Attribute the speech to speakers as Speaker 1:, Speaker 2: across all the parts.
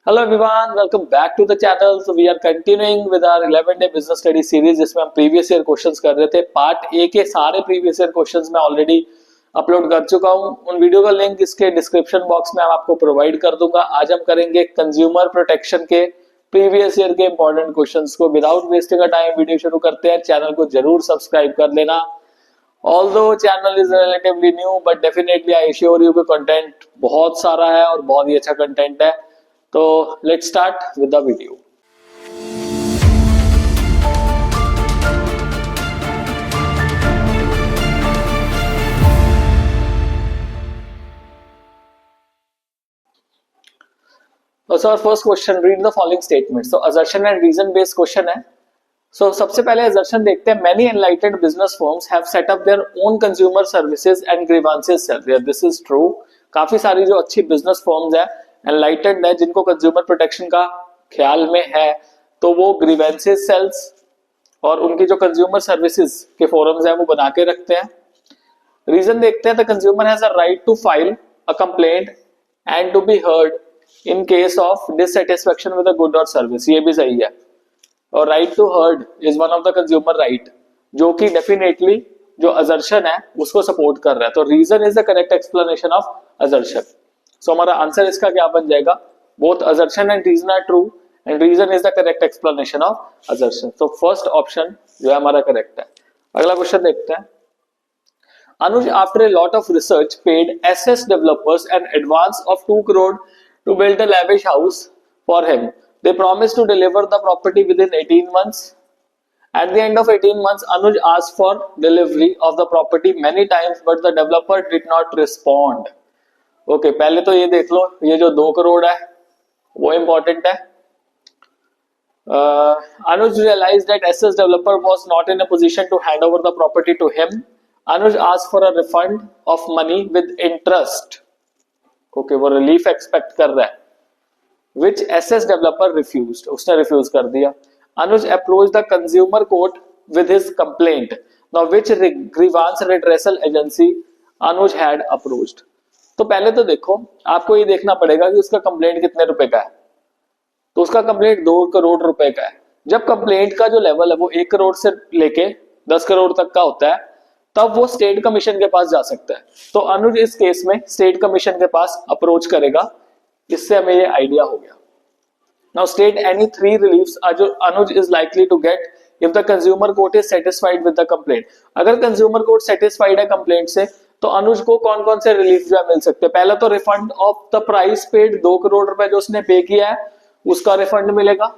Speaker 1: Hello everyone, welcome back to the channel. So we are continuing with our 11-day business study series जिसमें हम previous year questions कर रहे थे. Part A के सारे previous year questions मैं already upload कर चुका हूं. उन वीडियो का लिंक इसके डिस्क्रिप्शन बॉक्स में आपको प्रोवाइड कर दूंगा. आज हम करेंगे कंज्यूमर प्रोटेक्शन के प्रीवियस ईयर के इंपॉर्टेंट क्वेश्चंस को. Without wasting a time video शुरू करते हैं. चैनल को जरूर सब्सक्राइब कर लेना. Although channel is relatively new, but definitely I assure you कि कंटेंट बहुत सारा है और बहुत ही अच्छा कंटेंट है. तो let's start with the video. So our first question, read the following statements. So assertion and reason based question है. So सबसे पहले assertion देखते हैं. Many enlightened business firms have set up their own consumer services and grievances cell. Yeah, this is true. काफी सारी जो अच्छी business firms है, enlightened है, जिनको consumer protection का ख्याल में है, तो वो grievances cells और उनकी जो consumer services के forums है वो बना के रखते हैं. Reason देखते हैं. The consumer has a right to file a complaint and to be heard in case of dissatisfaction with a good or service. ये भी सही है. और right to heard is one of the consumer right, जो कि definitely जो assertion है उसको सपोर्ट कर रहा है. तो reason is the correct explanation of assertion. So हमारा आंसर इसका क्या बन जाएगा? Both assertion and reason are true and reason is the correct explanation of assertion. तो फर्स्ट ऑप्शन जो है हमारा करेक्ट है. अगला क्वेश्चन देखते हैं. Anuj, after a lot of research, paid SS developers an advance of 2 crore to build a lavish house for him. They promised to deliver the property within 18 months. At the end of 18 months, Anuj asked for delivery of the property many times, but the developer did not respond. Okay, पहले तो ये देख लो, ये जो 2 करोड़ है वो important है. Anuj realized that SS developer was not in a position to hand over the property to him. Anuj asked for a refund of money with interest. Okay, वो relief expect कर रहा है. Which SS developer refused? उसने refuse कर दिया. Anuj approached the consumer court with his complaint. Now which grievance redressal agency Anuj had approached? तो पहले तो देखो, आपको ये देखना पड़ेगा कि उसका कंप्लेंट कितने रुपए का है. तो उसका कंप्लेंट 2 करोड़ रुपए का है. जब कंप्लेंट का जो लेवल है वो 1 करोड़ से लेके 10 करोड़ तक का होता है, तब वो स्टेट कमीशन के पास जा सकता है. तो अनुज इस केस में स्टेट कमीशन के पास अप्रोच करेगा. इससे हमें ये आइडिया हो गया. Now state any 3 reliefs Anuj is likely to get if the consumer court is satisfied with the complaint. अगर कंज्यूमर कोर्ट सेटिस्फाइड है कंप्लेंट से, तो अनुज को कौन कौन से रिलीफ जो है मिल सकते हैं? पहला तो refund of the price paid, 2 crore रुपए जो उसने पे किया है उसका रिफंड मिलेगा.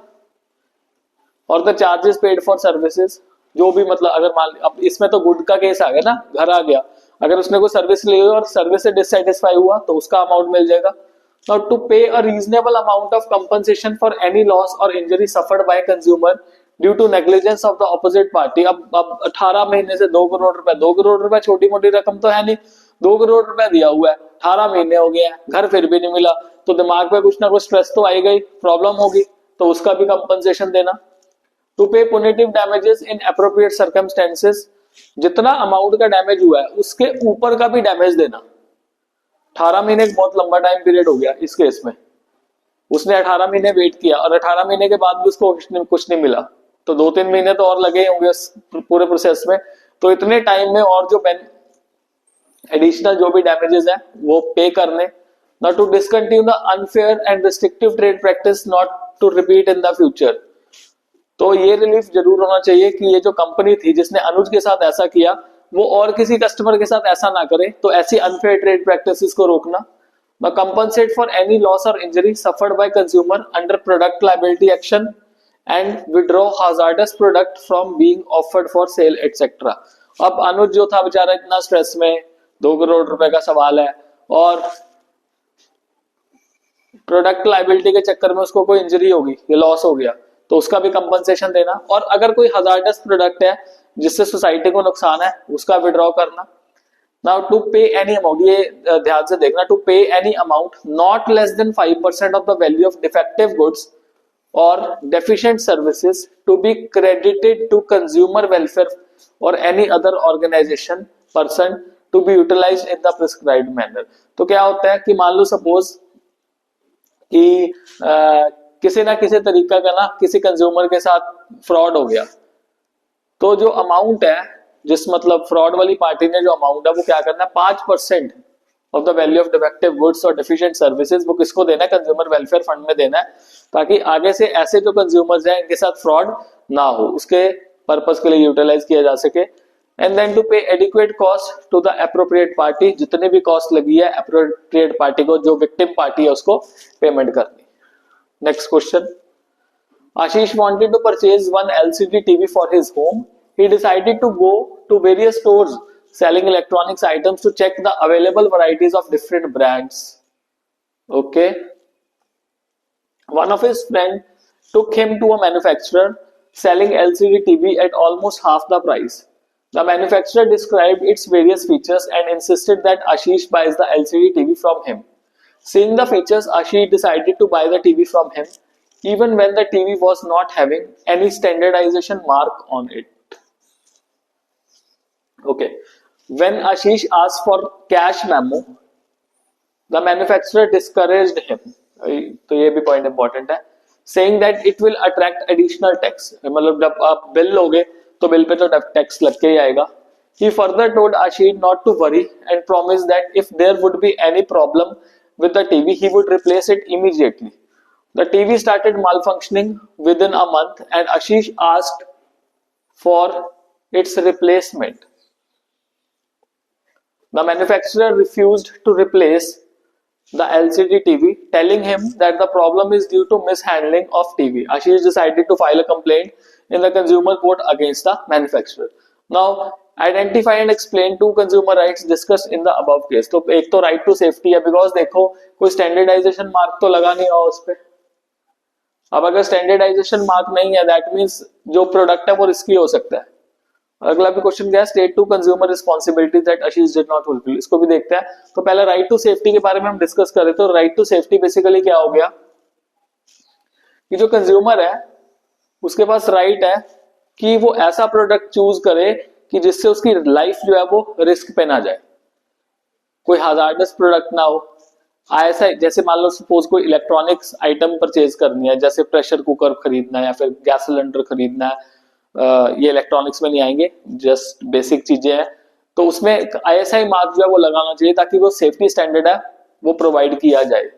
Speaker 1: और the charges paid for services, जो भी मतलब अगर मान, अब इसमें तो गुड का केस आ गया ना, घर आ गया. अगर उसने कोई सर्विस ली और सर्विस से डिससेटिस्फाई हुआ तो उसका अमाउंट मिल जाएगा. Now to pay a reasonable amount of compensation for any loss or injury suffered by consumer due to negligence of the opposite party. अब 18 महीने से 2 करोड़ रुपए, 2 करोड़ रुपए छोटी मोटी रकम तो है नहीं. 2 करोड़ रुपए दिया हुआ है, 18 महीने हो गए हैं, घर फिर भी नहीं मिला, तो दिमाग पे कुछ ना कुछ स्ट्रेस तो आएगा ही, प्रॉब्लम होगी, तो उसका भी कंपनसेशन देना. टू पे पुनिटिव डैमेजेस इन एप्रोप्रिएट सर्कमस्टेंसेस, जितना अमाउंट का डैमेज हुआ है उसके ऊपर का भी डैमेज देना. 18 महीने बहुत लंबा टाइम पीरियड हो गया इस केस में. उसने 18 महीने वेट किया और 18 महीने के बाद भी उसको कुछ नहीं मिला, तो 2-3 महीने तो और लगे होंगे पूरे प्रोसेस में. तो इतने टाइम में और जो एडिशनल जो भी डैमेजेस है वो पे करने. Not to discontinue the unfair and restrictive trade practice, not to repeat in the future. तो ये रिलीफ जरूर होना चाहिए कि ये जो कंपनी थी जिसने अनुज के साथ ऐसा किया वो और किसी कस्टमर के साथ ऐसा ना करे. तो ऐसी अनफेयर ट्रेड प्रैक्टिसेस को रोकना. ना कंपनसेट फॉर एनी लॉस और injury suffered by consumer under product liability action and withdraw hazardous product from being offered for sale etcetera. अब अनुज जो था बेचारा इतना स्ट्रेस में, 2 करोड़ रुपए का सवाल है और प्रोडक्ट लायबिलिटी के चक्कर में उसको कोई इंजरी होगी, ये लॉस हो गया, तो उसका भी कंपनसेशन देना. और अगर कोई हजार्डस प्रोडक्ट है जिससे सोसाइटी को नुकसान है उसका विड्रॉ करना. Now to pay any amount, ये ध्यान से देखना, to pay any amount not less than 5% of the value of defective goods और deficient services to be credited to consumer welfare और any other organisation person to be utilised in the prescribed manner. तो क्या होता है कि मान लो suppose कि किसी ना किसी तरीका का ना किसी कंज्यूमर के साथ फ्रॉड हो गया, तो जो अमाउंट है, जिस मतलब फ्रॉड वाली पार्टी ने जो अमाउंट है वो क्या करना है, 5% of the value of defective goods और डिफिशिएंट सर्विसेज वो किसको देना है, कंज्यूमर वेलफेयर फंड में देना है, ताकि आगे से ऐसे जो कंज्यूमर्स हैं इनके साथ फ्रॉड ना हो, उसके पर्पस के लिए यूटिलाइज किया जा सके। And then to pay adequate cost to the appropriate party, जितने भी कॉस्ट लगी है एप्रोप्रिएट पार्टी को, जो विक्टिम पार्टी है उसको पेमेंट करनी। Next question, Ashish wanted to purchase one LCD TV for his home. He decided to go to various stores selling electronics items to check the available varieties of different brands. Okay. One of his friends took him to a manufacturer selling LCD TV at almost half the price. The manufacturer described its various features and insisted that Ashish buys the LCD TV from him. Seeing the features, Ashish decided to buy the TV from him, even when the TV was not having any standardization mark on it. Okay. When Ashish asked for cash memo, the manufacturer discouraged him. तो ये भी point important है, saying that it will attract additional tax. मतलब जब आप bill लोगे तो bill pay तो टैक्स लग के ही आएगा. He further told Ashish not to worry and promised that if there would be any problem with the TV, he would replace it immediately. The TV started malfunctioning within a month and Ashish asked for its replacement. The manufacturer refused to replace the LCD TV, telling him that the problem is due to mishandling of TV. Ashish decided to file a complaint in the consumer court against the manufacturer. Now, identify and explain two consumer rights discussed in the above case. तो एक तो right to safety है, because देखो कोई standardization mark तो लगा नहीं हुआ उस पे. अब अगर स्टैंडर्डाइजेशन मार्क नहीं है, दैट मींस जो प्रोडक्ट है वो रिस्की हो सकता है. अगला भी क्वेश्चन क्या है, state to consumer responsibility that Ashish did not fulfil. इसको भी देखते हैं. तो पहले राइट टू सेफ्टी के बारे में हम डिस्कस करें. तो राइट टू सेफ्टी बेसिकली क्या हो गया कि जो कंज्यूमर है उसके पास राइट है कि वो ऐसा प्रोडक्ट चूज करे कि जिससे उसकी लाइफ जो है वो रिस्क पे ना जाए, कोई हाजार्डस प्रोडक्ट ना हो. ऐसा जैसे मान लो सपोज कोई इलेक्ट्रॉनिक्स आइटम परचेज करनी है, जैसे प्रेशर कुकर खरीदना है या फिर गैस सिलेंडर खरीदना है, ये इलेक्ट्रॉनिक्स में नहीं आएंगे, जस्ट बेसिक चीजें हैं. तो उसमें ISI मार्क जो है वो लगाना चाहिए ताकि वो सेफ्टी स्टैंडर्ड है वो प्रोवाइड किया जाए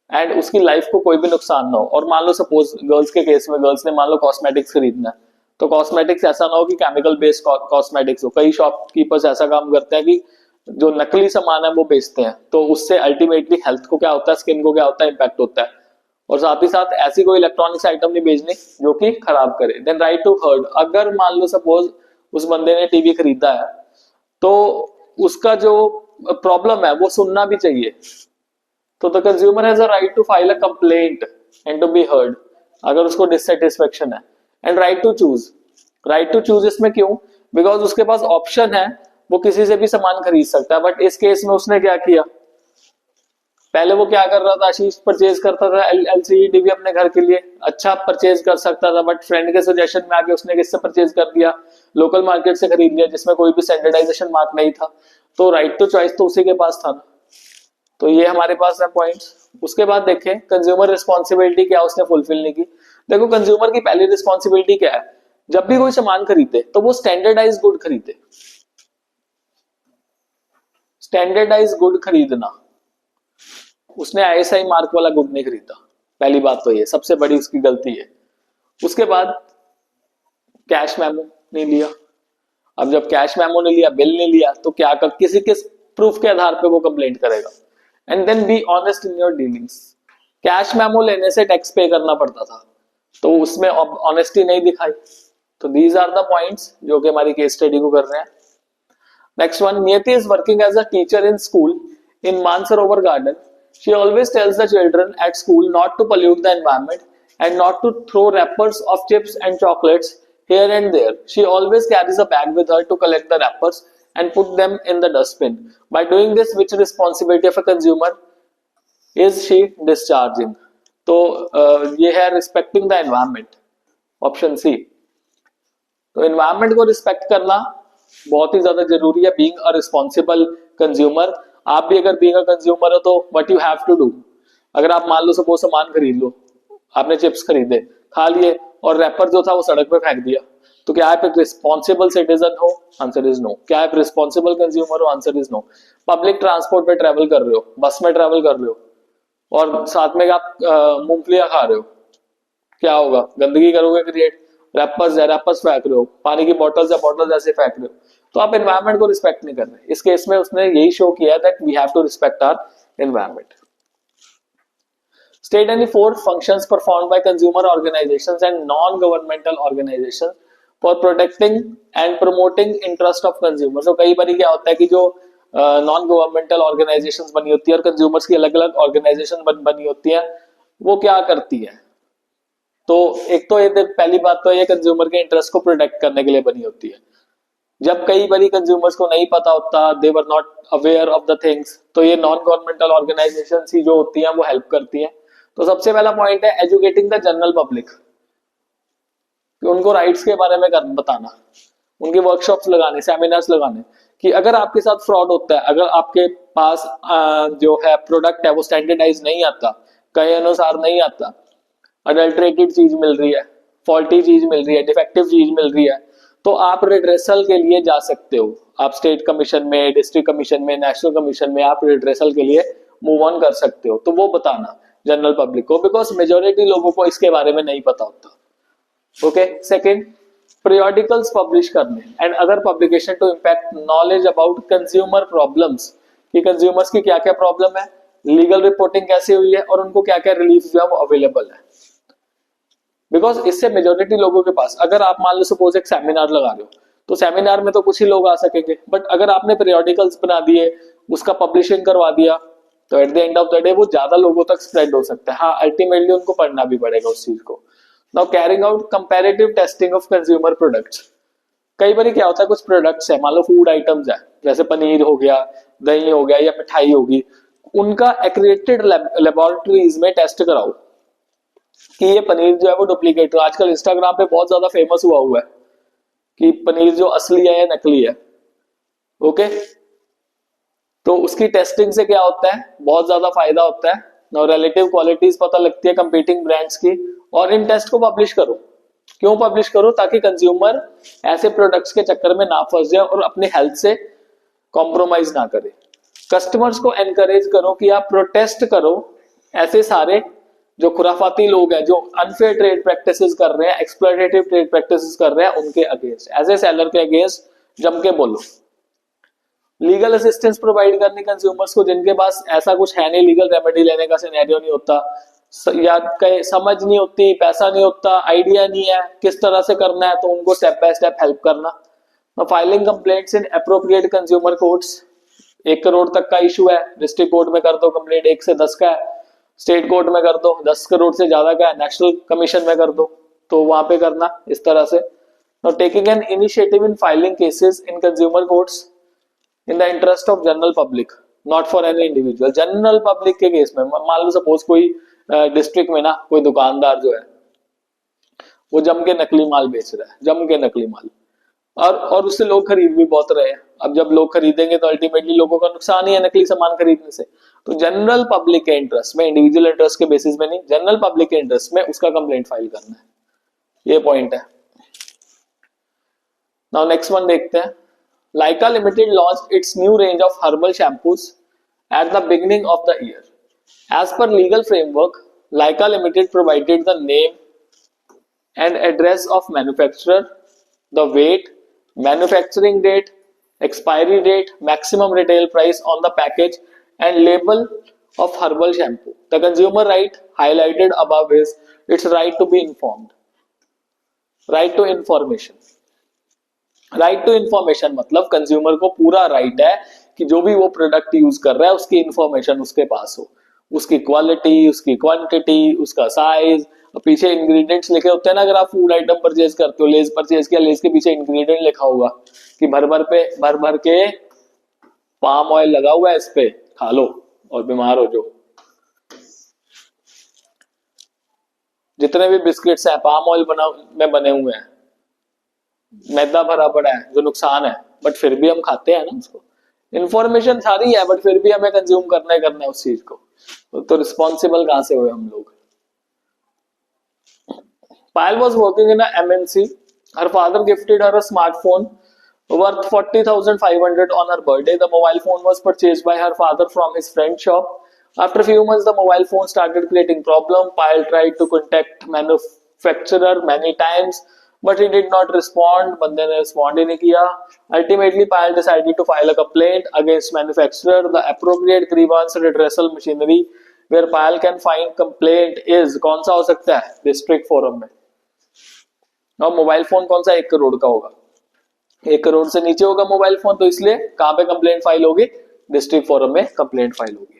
Speaker 1: एंड उसकी लाइफ को कोई भी नुकसान ना हो. और मान लो सपोज गर्ल्स के केस में, गर्ल्स ने मान लो कॉस्मेटिक्स खरीदना है, तो कॉस्मेटिक्स ऐसा ना हो कि केमिकल बेस्ड कॉस्मेटिक्स हो. कई शॉपकीपर्स ऐसा काम करते हैं कि जो नकली सामान है वो बेचते हैं, तो उससे अल्टीमेटली हेल्थ को क्या होता है, स्किन को क्या होता है, इम्पैक्ट होता है. और साथ ही साथ ऐसी कोई इलेक्ट्रॉनिक्स आइटम नहीं बेचनी जो कि खराब करे. देन राइट टू हर्ड, अगर मान लो सपोज उस बंदे ने टीवी खरीदा है तो उसका जो प्रॉब्लम है वो सुनना भी चाहिए. तो the consumer has a right to file a complaint and to be heard अगर उसको डिससेटिस्फेक्शन है. And right to choose, right to choose इसमें क्यों, बिकॉज उसके पास ऑप्शन है, वो किसी से भी सामान खरीद सकता है. बट इस केस में उसने क्या किया, पहले वो क्या कर रहा था, आशीष परचेज करता था LCD टीवी अपने घर के लिए, अच्छा परचेज कर सकता था, बट फ्रेंड के सजेशन में आके उसने किससे परचेज कर दिया, लोकल मार्केट से खरीद लिया जिसमें कोई भी स्टैंडर्डाइजेशन मार्क नहीं था. तो राइट टू चॉइस तो उसी के पास था ना. तो ये हमारे पास है पॉइंट्स. उसके बाद देखें कंज्यूमर रिस्पॉन्सिबिलिटी क्या उसने फुलफिल नहीं की. देखो कंज्यूमर की पहली रिस्पॉन्सिबिलिटी क्या है, जब भी कोई सामान खरीदे तो वो स्टैंडर्डाइज गुड खरीदे. स्टैंडर्डाइज गुड खरीदना, उसने ISI मार्क वाला गुड नहीं खरीदा. पहली बात तो ये सबसे बड़ी उसकी गलती है. उसके बाद कैश मेमो नहीं लिया. अब जब कैश मेमो नहीं लिया, बिल नहीं लिया, तो क्या कर, किसी के प्रूफ के आधार पे वो कंप्लेंट करेगा. And then be honest in your dealings. Cash memo लेने से टैक्स पे करना पड़ता था, तो उसमें ऑनेस्टी नहीं दिखाई. तो दीज आर द पॉइंट्स जो कि हमारी केस स्टडी को कर रहे हैं. Next one, Niyati is working as a teacher in school in Mansarovar Garden. She always tells the children at school not to pollute the environment and not to throw wrappers of chips and chocolates here and there. She always carries a bag with her to collect the wrappers and put them in the dustbin. By doing this, which responsibility of a consumer is she discharging? तो ये है respecting the environment. Option C. तो environment को respect करना बहुत ही ज्यादा जरूरी है. बीइंग अ रिस्पॉन्सिबल कंज्यूमर, आप भी अगर बीइंग अ कंज्यूमर हो तो what you have to do, अगर आप मान लो सपोज सामान खरीद लो, आपने चिप्स खरीदे, खा लिए और रैपर जो था वो सड़क पे फेंक दिया, तो क्या आप एक रिस्पॉन्सिबल सिटीजन हो? Answer is no. क्या आप रिस्पॉन्सिबल कंज्यूमर हो? Answer is no. Public transport पे ट्रेवल कर रहे हो, बस में ट्रेवल कर रहे हो और साथ में आप मूंगफलियां खा रहे हो, क्या होगा? गंदगी करोगे क्रिएट, रैपर्स फेंक रहे हो, पानी की बॉटल्स ऐसे फेंक रहे हो, तो आप एनवायरमेंट को रिस्पेक्ट नहीं कर रहे। इस केस में उसने यही शो किया that we have to respect our environment. State any four functions performed by consumer organizations and non-governmental organizations for protecting and promoting interest of consumers। तो कई बार क्या होता है कि जो नॉन गवर्नमेंटल ऑर्गेनाइजेशंस बनी होती है और कंज्यूमर्स की अलग अलग ऑर्गेनाइजेशन बनी होती है, वो क्या करती है? तो एक तो ये पहली बात तो ये कंज्यूमर के इंटरेस्ट को प्रोटेक्ट करने के लिए बनी होती है। जब कई बारी कंज्यूमर्स को नहीं पता होता, they were not aware of the things, तो ये नॉन गवर्नमेंटल ऑर्गेनाइजेशंस ही जो होती हैं वो हेल्प करती हैं। तो सबसे पहला पॉइंट है एजुकेटिंग द जनरल पब्लिक, उनको राइट्स के बारे में बताना, उनके वर्कशॉप्स लगाने, सेमिनार्स लगाने कि अगर आपके साथ फ्रॉड होता है, अगर आपके पास जो है प्रोडक्ट है वो स्टैंडर्डाइज नहीं आता, कहे अनुसार नहीं आता, अडल्ट्रेटेड चीज मिल रही है, फॉल्टी चीज मिल रही है, डिफेक्टिव चीज मिल रही है, तो आप रिड्रेसल के लिए जा सकते हो। आप स्टेट कमीशन में, डिस्ट्रिक्ट कमीशन में, नेशनल कमीशन में आप रिड्रेसल के लिए मूव ऑन कर सकते हो। तो वो बताना जनरल पब्लिक को, बिकॉज मेजोरिटी लोगों को इसके बारे में नहीं पता होता। ओके। सेकंड, periodicals पब्लिश करने and other publication to impact knowledge about consumer problems, कि कंज्यूमर्स की क्या क्या प्रॉब्लम है, लीगल रिपोर्टिंग कैसे हुई है और उनको क्या क्या रिलीफ जो है वो अवेलेबल है। बिकॉज इससे मेजोरिटी लोगों के पास, अगर आप मान लो सपोज एक सेमिनार लगा रहे हो, तो सेमिनार में तो कुछ ही लोग आ सकेंगे, बट अगर आपने periodicals बना दिए, उसका पब्लिशिंग करवा दिया, तो at the end of the day वो ज्यादा लोगों तक स्प्रेड हो सकता है। हाँ, अल्टीमेटली उनको पढ़ना भी पड़ेगा उस चीज को। Now carrying out comparative testing of consumer products. कई बार क्या होता है, कुछ प्रोडक्ट्स है, मान लो फूड आइटम्स है, जैसे पनीर हो गया, दही हो गया या मिठाई होगी, उनका एक्रेडिटेड लेबोरेटरीज में टेस्ट कराओ कि ये पनीर जो है वो डुप्लीकेट। आजकल इंस्टाग्राम पे बहुत ज्यादा फेमस हुआ है कि पनीर जो असली है या नकली है। ओके, तो उसकी टेस्टिंग से क्या होता है, बहुत ज्यादा फायदा होता है। नाउ रिलेटिव क्वालिटीज पता लगती है कंपीटिंग ब्रांड्स की, और इन टेस्ट को पब्लिश करो। क्यों पब्लिश करो? ताकि कंज्यूमर ऐसे प्रोडक्ट्स के चक्कर में ना फंस जाए और अपने हेल्थ से कॉम्प्रोमाइज ना करे। कस्टमर्स को एनकरेज करो कि आप प्रोटेस्ट करो ऐसे सारे जो खुराफाती लोग हैं, जो अनफेयर ट्रेड प्रैक्टिसेस कर रहे हैं, एक्सप्लॉयटेटिव ट्रेड प्रैक्टिसेस कर रहे हैं, उनके अगेंस्ट, एज ए सेलर के अगेंस्ट जम के बोलो। लीगल असिस्टेंस प्रोवाइड करनी कंज्यूमर्स को, जिनके पास ऐसा कुछ है नहीं, लीगल रेमेडी लेने का सिनेरियो नहीं होता, या समझ नहीं होती, पैसा नहीं होता, आइडिया नहीं है किस तरह से करना है, तो उनको स्टेप बाय स्टेप हेल्प करना। फाइलिंग कंप्लेंट्स इन एप्रोप्रिएट कंज्यूमर कोर्ट्स। 1 करोड़ तक का इशू है, डिस्ट्रिक्ट कोर्ट में कर दो कंप्लेंट, 1 से 10 का है, स्टेट कोर्ट में कर दो, 10 करोड़ से ज्यादा का है, नेशनल कमीशन में कर दो, तो वहां पे करना इस तरह से। Taking an initiative in filing cases in consumer courts in the interest of general public, not for any individual. General public के केस में, मान लो सपोज कोई डिस्ट्रिक्ट में ना कोई दुकानदार जो है वो जम के नकली माल बेच रहा है, जम के नकली माल, और उससे लोग खरीद भी बहुत रहे हैं। अब जब लोग खरीदेंगे तो अल्टीमेटली लोगों का नुकसान ही है नकली सामान खरीदने से। तो जनरल पब्लिक के इंटरेस्ट में, इंडिविजुअल इंटरेस्ट के बेसिस में नहीं, जनरल पब्लिक के इंटरेस्ट में उसका कंप्लेंट फाइल करना है, ये पॉइंट है। नाउ नेक्स्ट वन देखते हैं। Lyka Limited launched its new range of herbal shampoos at the beginning of the year. As per legal framework, Lyka Limited provided the name and address of manufacturer, the weight, manufacturing date, expiry date, maximum retail price on the package and label of herbal shampoo. The consumer right highlighted above is its right to be informed. Right to information. Right to information मतलब consumer को पूरा right है कि जो भी वो product use कर रहा है उसकी इन्फॉर्मेशन उसके पास हो, उसकी क्वालिटी, उसकी क्वांटिटी, उसका साइज, पीछे इंग्रेडिएंट्स लिखे होते हैं ना। अगर आप फूड आइटम परचेज करते हो, लेज परचेज किया, लेज के पीछे इंग्रेडिएंट लिखा होगा कि भर भर के पाम ऑयल लगा हुआ है, इस पे खा लो और बीमार हो जाओ। जितने भी बिस्किट्स हैं पाम ऑयल में बने हुए हैं, मैदा भरा पड़ा है, जो नुकसान है, बट फिर भी हम खाते हैं ना उसको। इन्फॉर्मेशन सारी है बट फिर भी हमें कंज्यूम करना है उस चीज को। तो रिस्पॉन्सिबल कहां से हुए हम लोग। Payal was working in MNC. Her father gifted her a smartphone worth 40,500 on her birthday. The mobile phone was purchased by her father from his friend's shop. After a few months, the mobile phone started creating problem. Payal tried to contact manufacturer many times, but he did not respond. बंदे ने respond ही नहीं किया. Ultimately, Payal decided to file a complaint against manufacturer. The appropriate grievance redressal machinery where Payal can find complaint is कौन सा हो सकता है? District forum में. और मोबाइल फोन कौन सा 1 करोड़ का होगा? 1 करोड़ से नीचे होगा मोबाइल फोन, तो इसलिए कहां पे कंप्लेंट फाइल होगी? डिस्ट्रिक्ट फोरम में कंप्लेंट फाइल होगी.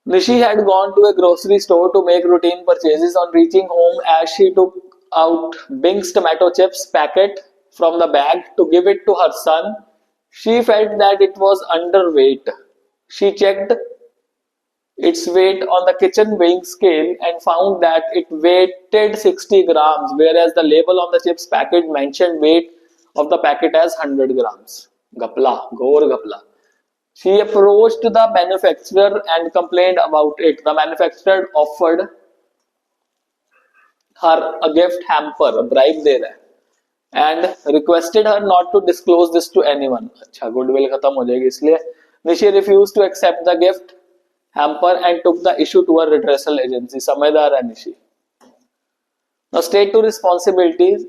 Speaker 1: Nishi had gone to a grocery store to make routine purchases. On reaching home, as she took out Bing's tomato chips packet from the bag to give it to her son, she felt that it was underweight. She checked its weight on the kitchen weighing scale and found that it weighed 60 grams, whereas the label on the chips packet mentioned weight of the packet as 100 grams. Gapla, ghor gapla. She approached the manufacturer and complained about it. The manufacturer offered her a gift hamper, a bribe दे रहा है, and requested her not to disclose this to anyone. अच्छा, goodwill खत्म हो जाएगी इसलिए. Nishi refused to accept the gift hamper and took the issue to a redressal agency. समझदार है Nishi. Now state to responsibilities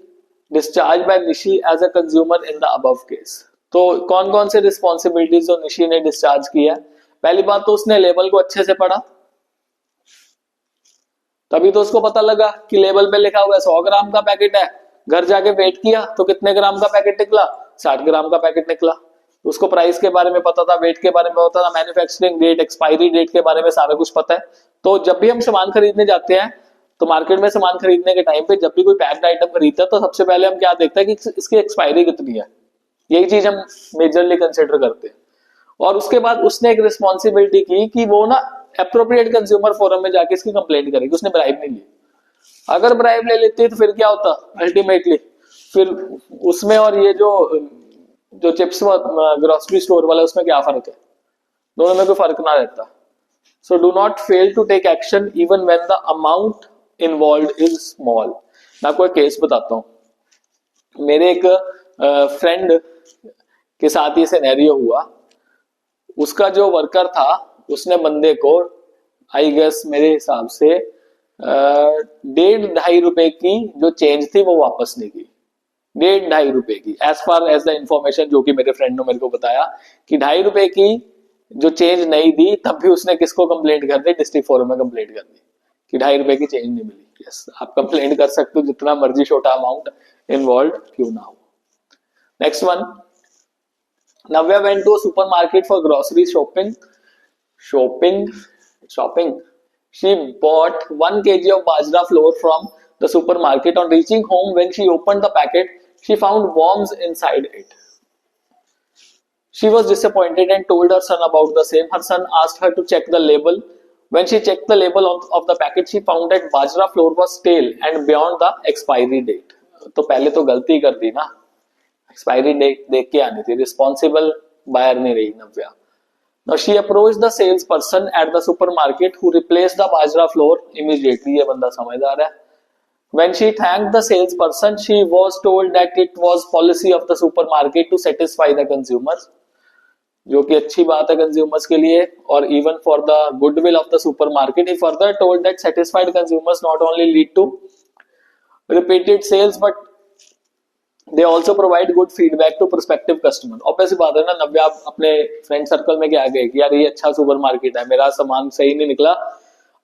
Speaker 1: discharged by Nishi as a consumer in the above case. तो कौन कौन से रिस्पॉन्सिबिलिटीज जो निशी ने डिस्चार्ज किया? पहली बात तो उसने लेबल को अच्छे से पढ़ा, तभी तो उसको पता लगा कि लेबल पे लिखा हुआ है 100 ग्राम का पैकेट है. घर जाके वेट किया तो कितने ग्राम का पैकेट निकला? 60 ग्राम का पैकेट निकला. उसको प्राइस के बारे में पता था, वेट के बारे में पता था, मैन्युफैक्चरिंग डेट, एक्सपायरी डेट के बारे में सारा कुछ पता है. तो जब भी हम सामान खरीदने जाते हैं तो मार्केट में सामान खरीदने के टाइम पे जब भी कोई पैक्ड आइटम खरीदता है तो सबसे पहले हम क्या देखते हैं कि इसकी एक्सपायरी कितनी है. यही चीज हम मेजरली कंसिडर करते हैं. और उसके बाद उसने एक रिस्पॉन्सिबिलिटी की कि वो ना एप्रोप्रिएट कंज्यूमर फोरम में जाके इसकी कंप्लेंट करेगी. उसने ब्राइब नहीं ली. अगर ब्राइब ले लेती तो फिर क्या होता अल्टीमेटली? फिर उसमें और ये जो चिप्स ग्रोसरी स्टोर वाला, उसमें क्या फर्क है? दोनों में कोई फर्क ना रहता. So do not fail to take action even when the amount involved is small. मैं आपको एक केस बताता हूँ. मेरे एक फ्रेंड के साथ ये सिनेरियो हुआ. उसका जो वर्कर था उसने बंदे को आई गेस मेरे हिसाब से 1.5 रुपए की जो चेंज थी वो वापस नहीं की. 1.5 रुपए की, as far as the information जो कि मेरे फ्रेंड ने मेरे को बताया कि 2.5 रुपए की जो चेंज नहीं दी, तब भी उसने किसको कंप्लेंट कर दी? डिस्ट्रिक्ट फोरम में कंप्लेंट कर दी कि 2.5 रुपए की चेंज नहीं मिली. यस, आप कंप्लेंट कर सकते हो जितना मर्जी छोटा अमाउंट इन्वॉल्व क्यों ना हो. Next one, Navya went to a supermarket for grocery shopping. She bought 1 kg of bajra flour from the supermarket. On reaching home, when she opened the packet, she found worms inside it. She was disappointed and told her son about the same. Her son asked her to check the label. When she checked the label of the packet, she found that bajra flour was stale and beyond the expiry date. तो पहले तो गलती कर दी ना, expiry date देख के आनी थी. रिस्पॉन्सिबल बायर नहीं रही नव्या. Now she approached the salesperson at the supermarket who replaced the bajra flour immediately. ये बंदा समझदार है. When she thanked the salesperson, she was told that it was policy of the supermarket to satisfy the consumers, जो कि अच्छी बात है consumers के लिए. और even for the goodwill of the supermarket, he further told that satisfied consumers not only lead to repeated sales but they also provide good feedback to prospective customer. Obviously बात है ना, नव्या अपने फ्रेंड सर्कल में क्या गए कि यार ये अच्छा सुपरमार्केट है, मेरा सामान सही नहीं निकला,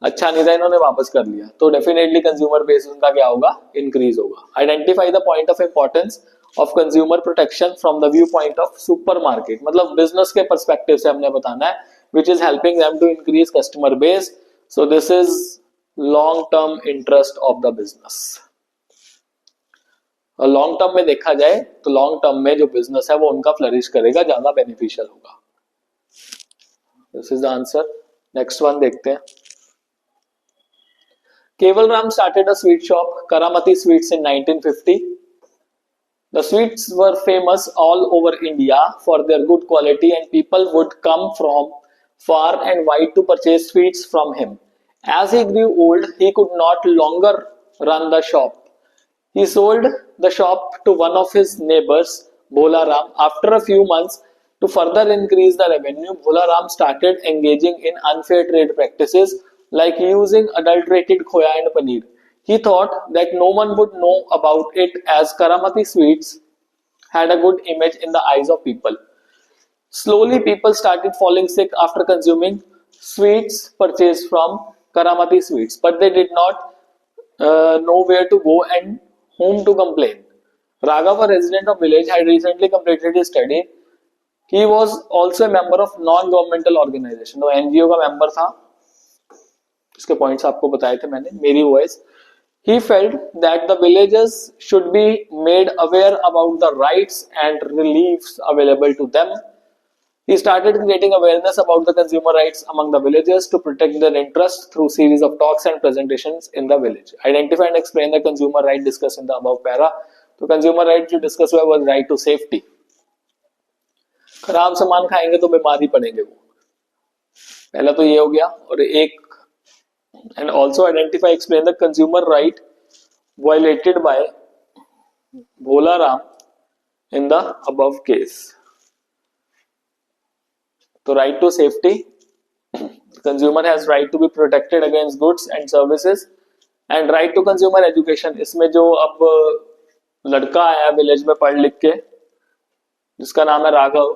Speaker 1: अच्छा नहीं था, इन्होंने वापस कर लिया. तो डेफिनेटली कंज्यूमर बेस उनका क्या होगा? इंक्रीज होगा. Identify the point of importance of consumer protection from the view point of supermarket. मतलब बिजनेस के पर्सपेक्टिव से हमने बताना है, which is helping them to increase customer base. So this is long term interest of the business. और long term में देखा जाए तो लॉन्ग टर्म में जो बिजनेस है वो उनका फ्लरिश करेगा, ज्यादा बेनिफिशियल होगा. This is the answer. Next one देखते हैं. केवल started a sweet shop, Karamati Sweets, in 1950. The sweets were famous all over India for their good quality and people would come from far and wide to purchase sweets from him. As he grew old, he could not longer run the shop. He sold the shop to one of his neighbors, Bhola Ram. After a few months, to further increase the revenue, Bhola Ram started engaging in unfair trade practices like using adulterated khoya and paneer. He thought that no one would know about it as Karamati sweets had a good image in the eyes of people. Slowly, people started falling sick after consuming sweets purchased from Karamati Sweets, but they did not know where to go and whom to complain. Raghav, a resident of village, had recently completed his study. He was also a member of non-governmental organization. तो NGO का member था. इसके points आपको बताए थे मैंने. मेरी voice. He felt that the villagers should be made aware about the rights and reliefs available to them. He started creating awareness about the consumer rights among the villagers to protect their interests through series of talks and presentations in the village. Identify and explain the consumer right discussed in the above para. तो consumer right जो discuss हुआ was right to safety. खराब सामान खाएंगे तो बीमारी पड़ेंगे वो. पहला तो ये हो गया. और एक and also identify explain the consumer right violated by Bhola Ram in the above case. So right to safety, consumer has right to be protected against goods and services and right to consumer education. इसमें जो अब लड़का आया village में पढ़ लिख के जिसका नाम है राघव,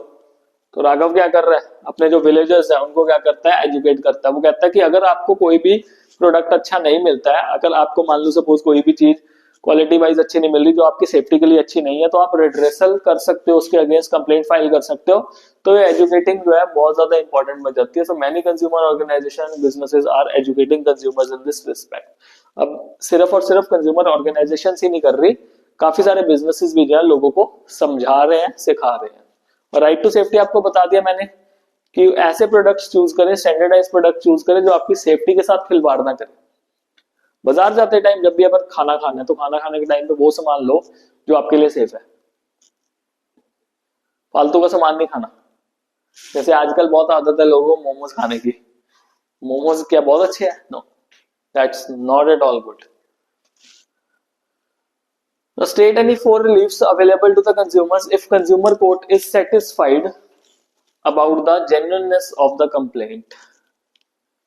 Speaker 1: तो राघव क्या कर रहा है, अपने जो विलेजर्स हैं उनको क्या करता है, एजुकेट करता है. वो कहता है कि अगर आपको कोई भी प्रोडक्ट अच्छा नहीं मिलता है, अगर आपको मान लो सपोज कोई भी चीज क्वालिटी वाइज अच्छी नहीं मिल रही, जो आपकी सेफ्टी के लिए अच्छी नहीं है, तो आप रिड्रेसल कर सकते हो, उसके अगेंस्ट कंप्लेंट फाइल कर सकते हो. तो ये एजुकेटिंग जो है बहुत ज्यादा इंपॉर्टेंट बन जाती है. So many consumer organisation businesses are educating consumers in this respect. अब सिर्फ और सिर्फ कंज्यूमर ऑर्गेनाइजेशन ही नहीं कर रही, काफी सारे बिजनेसेस भी जो है लोगों को समझा रहे हैं, सिखा रहे हैं. और राइट टू सेफ्टी आपको बता दिया मैंने कि ऐसे प्रोडक्ट्स चूज करें, स्टैंडर्डाइज प्रोडक्ट चूज करें जो आपकी सेफ्टी के साथ खिलवाड़ ना करें. बाजार जाते टाइम जब भी अगर खाना खाना है तो खाना खाने के टाइम पे वो सामान लो जो आपके लिए सेफ है. फालतू का सामान नहीं खाना. जैसे आजकल बहुत आदत है लोगों को मोमोज खाने की. मोमोज क्या बहुत अच्छे हैं? No, that's not at all good. The state any four reliefs available to the consumers if consumer court is satisfied about the genuineness of the complaint.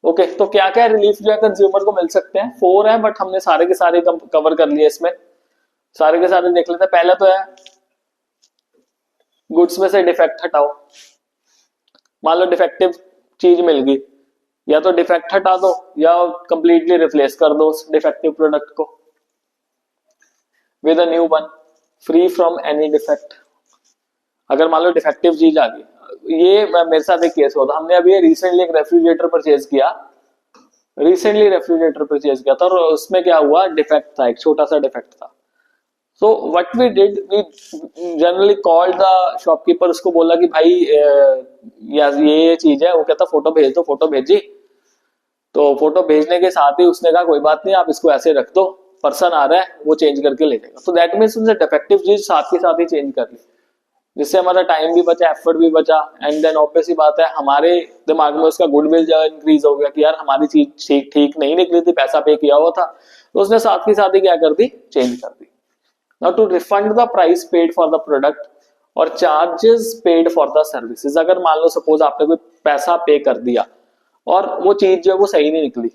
Speaker 1: Okay, तो क्या क्या रिलीफ जो है कंज्यूमर को मिल सकते हैं? 4 है, बट हमने सारे के सारे कवर कर लिए इसमें. सारे के सारे देख लेते हैं. पहला तो है गुड्स में से डिफेक्ट हटाओ. मान लो डिफेक्टिव चीज मिल गई, या तो डिफेक्ट हटा दो या कंप्लीटली रिप्लेस कर दो उस डिफेक्टिव प्रोडक्ट को with a new one free from any defect. अगर मान लो डिफेक्टिव चीज आ गई, ये मेरे साथ एक केस हुआ था. हमने अभी रिसेंटली एक रेफ्रिजरेटर परचेज किया था और उसमें क्या हुआ, डिफेक्ट था, एक छोटा सा डिफेक्ट था. So what we did, we generally called the shopkeeper. उसको बोला कि भाई ये चीज है. वो कहता फोटो भेज दो. फोटो भेजी, तो फोटो भेजने के साथ ही उसने कहा कोई बात नहीं, आप इसको ऐसे रख दो, पर्सन आ रहा है वो चेंज करके ले जाएगा. तो दैट मीन्स उनसे डिफेक्टिव चीज साथ के साथ ही चेंज कर ली, जिससे हमारा टाइम भी बचा, एफर्ट भी बचा. एंड देन ऑब्वियसली बात है हमारे दिमाग में उसका गुडविल जो इंक्रीज हो गया कि यार हमारी चीज ठीक नहीं निकली थी, पैसा पे किया हुआ था, तो उसने साथ के साथ ही क्या कर दी, चेंज कर दी. Now to refund the price paid for the product और charges paid for the services. अगर मान लो सपोज आपने कोई पैसा पे कर दिया और वो चीज जो है वो सही नहीं निकली,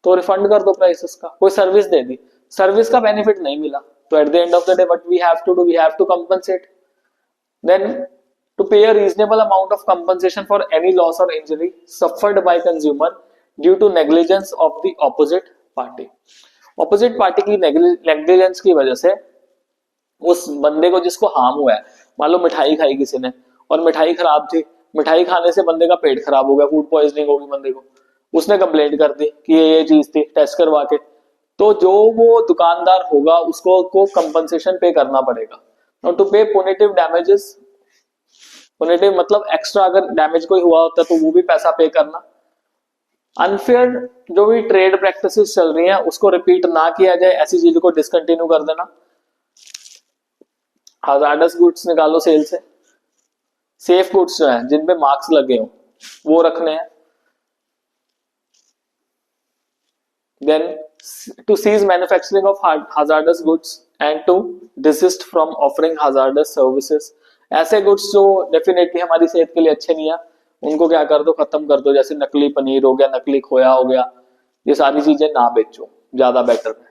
Speaker 1: तो रिफंड कर दो प्राइसेस का. कोई सर्विस दे दी, सर्विस का बेनिफिट नहीं मिला, तो at the end of the day what we have to do, we have to compensate. Then to pay a reasonable amount of compensation for any loss और injury suffered by consumer due to negligence of the opposite party. Opposite party की negligence की वजह से उस बंदे को जिसको harm हुआ है, मान लो मिठाई खाई किसी ने और मिठाई खराब थी, मिठाई खाने से बंदे का पेट खराब हो गया, फूड पॉइजनिंग होगी बंदे को, उसने कंप्लेंट कर दी कि ये चीज थी, टेस्ट करवा के, तो जो वो दुकानदार होगा उसको कंपनसेशन पे करना पड़ेगा. नाउ टू पे पुनिटिव डैमेजेस, पुनिटिव मतलब एक्स्ट्रा अगर डैमेज कोई हुआ होता है तो वो भी पैसा पे करना. अनफेयर जो भी ट्रेड प्रैक्टिसेस चल रही हैं उसको रिपीट ना किया जाए, ऐसी चीजों को डिसकंटिन्यू कर देना. हजार्डस गुड्स निकालो सेल से. सेफ गुड्स जो है जिन पे मार्क्स लगे हो वो रखने हैं. then to cease manufacturing of hazardous goods and to desist from offering hazardous services. ऐसे गुड्स जो डेफिनेटली हमारी सेहत के लिए अच्छे नहीं है उनको क्या कर दो, खत्म कर दो, जैसे नकली पनीर हो गया, नकली खोया हो गया, ये सारी चीजें ना बेचो, ज्यादा बेटर है।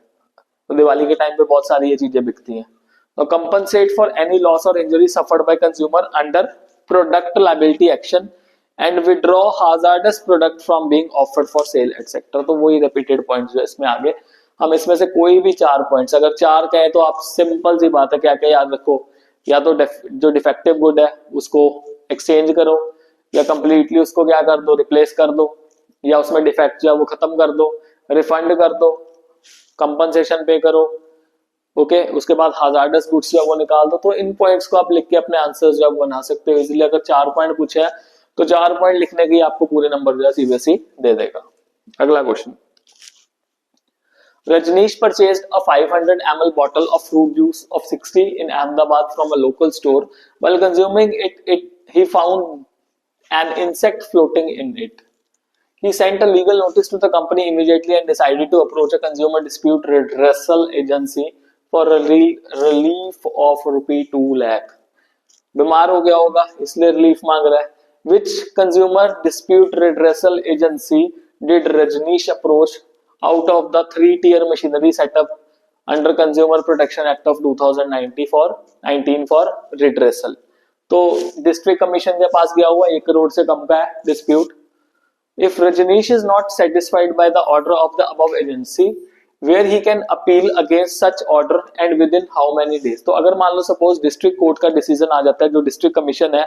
Speaker 1: तो दिवाली के टाइम पे बहुत सारी ये चीजें बिकती हैं। तो कंपनसेट फॉर एनी लॉस और injury suffered by consumer under product liability action and withdraw hazardous product from being offered for sale etcetera. तो वही रिपीटेड पॉइंट्स जो इसमें आगे, हम इसमें से कोई भी 4 पॉइंट्स, अगर 4 कहे तो आप सिंपल सी बात है क्या क्या याद रखो, या तो जो डिफेक्टिव गुड है उसको एक्सचेंज करो, या कंप्लीटली उसको क्या कर दो, रिप्लेस कर दो, या उसमें डिफेक्ट जो है वो खत्म कर दो, रिफंड कर दो, कंपनसेशन पे करो। ओके, उसके बाद हाजार्डस गुड्स जो है वो निकाल दो। तो इन पॉइंट्स को आप लिख के अपने आंसर्स जो है बना सकते हो इजीली। अगर 4 पॉइंट पूछे हैं तो 4 पॉइंट लिखने के आपको पूरे नंबर जो है सीबीएसई दे देगा। अगला question, Rajneesh purchased a 500 ml bottle of fruit juice of 60 in Ahmedabad from a local store. While consuming it, he found an insect floating in it. He sent a legal notice to the company immediately and decided to approach a consumer dispute redressal agency for relief of ₹2 lakh. बीमार हो गया होगा इसलिए relief मांग रहा है। Which consumer dispute redressal agency did Rajneesh approach out of the 3-tier machinery setup under Consumer Protection Act of 2019 for redressal? तो district commission के पास गया हुआ 1 करोड़ से कम का है dispute. If Rajneesh is not satisfied by the order of the above agency, where he can appeal against such order and within how many days? तो अगर मान लो सपोज डिस्ट्रिक्ट कोर्ट का डिसीजन आ जाता है, जो डिस्ट्रिक्ट कमीशन है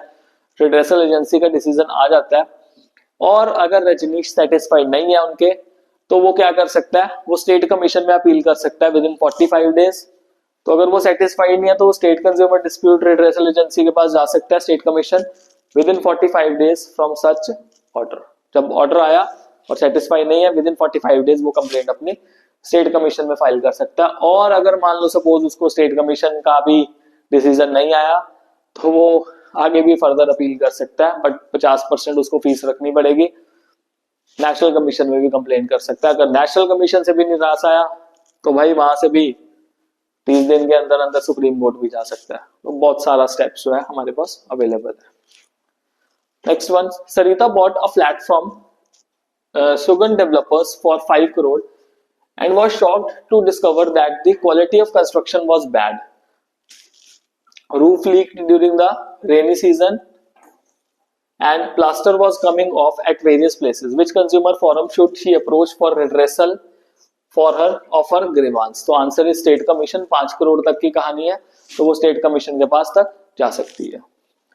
Speaker 1: redressal agency का decision आ जाता है, और अगर रजनीश सेटिस्फाइड नहीं है उनके, तो वो क्या कर सकता है, वो स्टेट कमीशन में अपील कर सकता है विद इन 45 डेज। तो अगर वो सेटिस्फाइड नहीं है तो वो state consumer dispute redressal agency के पास जा सकता है state commission with in 45 days from such order. जब ऑर्डर आया और सेटिस्फाई नहीं है, विद इन 45 डेज वो कंप्लेंट अपनी स्टेट कमीशन में फाइल कर सकता है। और अगर मान लो सपोज उसको स्टेट कमीशन का भी डिसीजन नहीं आया तो वो आगे भी फर्दर अपील कर सकता है, बट 50% उसको फीस रखनी पड़ेगी। नेशनल कमीशन में भी कंप्लेंट कर सकता है। अगर नेशनल कमीशन से भी निराश आया तो भाई वहां से भी 30 दिन के अंदर अंदर सुप्रीम कोर्ट भी जा सकता है। तो बहुत सारा स्टेप्स जो है हमारे पास अवेलेबल है। Next one, Sarita bought a flat from Sugan developers for 5 crore and was shocked to discover that the quality of construction was bad. Roof leaked during the rainy season and plaster was coming off at various places. Which consumer forum should she approach for redressal for her of her grievance? तो answer है state commission. 5 crore तक की कहानी है तो वो state commission के पास तक जा सकती है।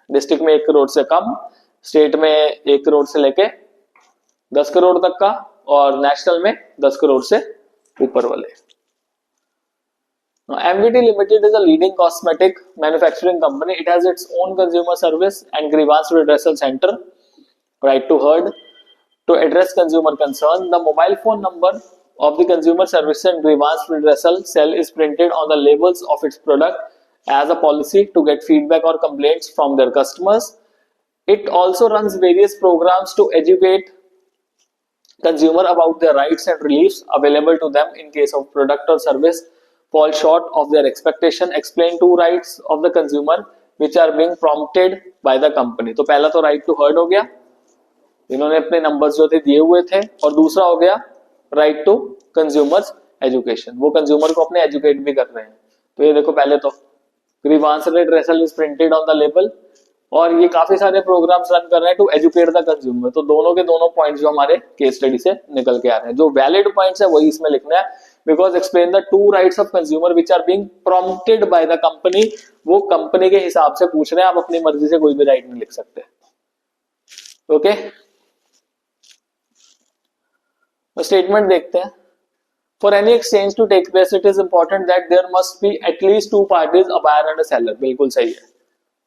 Speaker 1: डिस्ट्रिक्ट में 1 करोड़ से कम, स्टेट में 1 करोड़ से लेके 10 करोड़ तक का, और नेशनल में 10 करोड़ से ऊपर वाले। MVT Limited is a leading cosmetic manufacturing company. It has its own consumer service and grievance redressal center, right to heard, to address consumer concern. The mobile phone number of the consumer service and grievance redressal cell is printed on the labels of its product as a policy to get feedback or complaints from their customers. It also runs various programs to educate consumer about their rights and reliefs available to them in case of product or service fall short of their expectation. Explain 2 rights of the consumer which are being prompted by the company. तो पहला तो right to heard हो गया, इन्होंने अपने numbers जो थे दिए हुए थे, और दूसरा हो गया राइट टू कंज्यूमर्स एजुकेशन, वो कंज्यूमर को अपने एजुकेट भी कर रहे हैं। तो ये देखो पहले तो grievance redressal is printed on the label, और ये काफी सारे प्रोग्राम्स रन कर रहे हैं टू एजुकेट द कंज्यूमर। तो दोनों के दोनों पॉइंट्स जो हमारे केस स्टडी से निकल के आ रहे हैं, जो वैलिड पॉइंट्स है वही इसमें लिखना है। Because explain the 2 rights of consumer which are being prompted by the company, वो कंपनी के हिसाब से पूछ रहे हैं, आप अपनी मर्जी से कोई भी राइट नहीं लिख सकते। ओके, स्टेटमेंट देखते हैं। For any exchange to take place it is important that there must be at least 2 parties, a buyer and a seller. बिल्कुल सही है,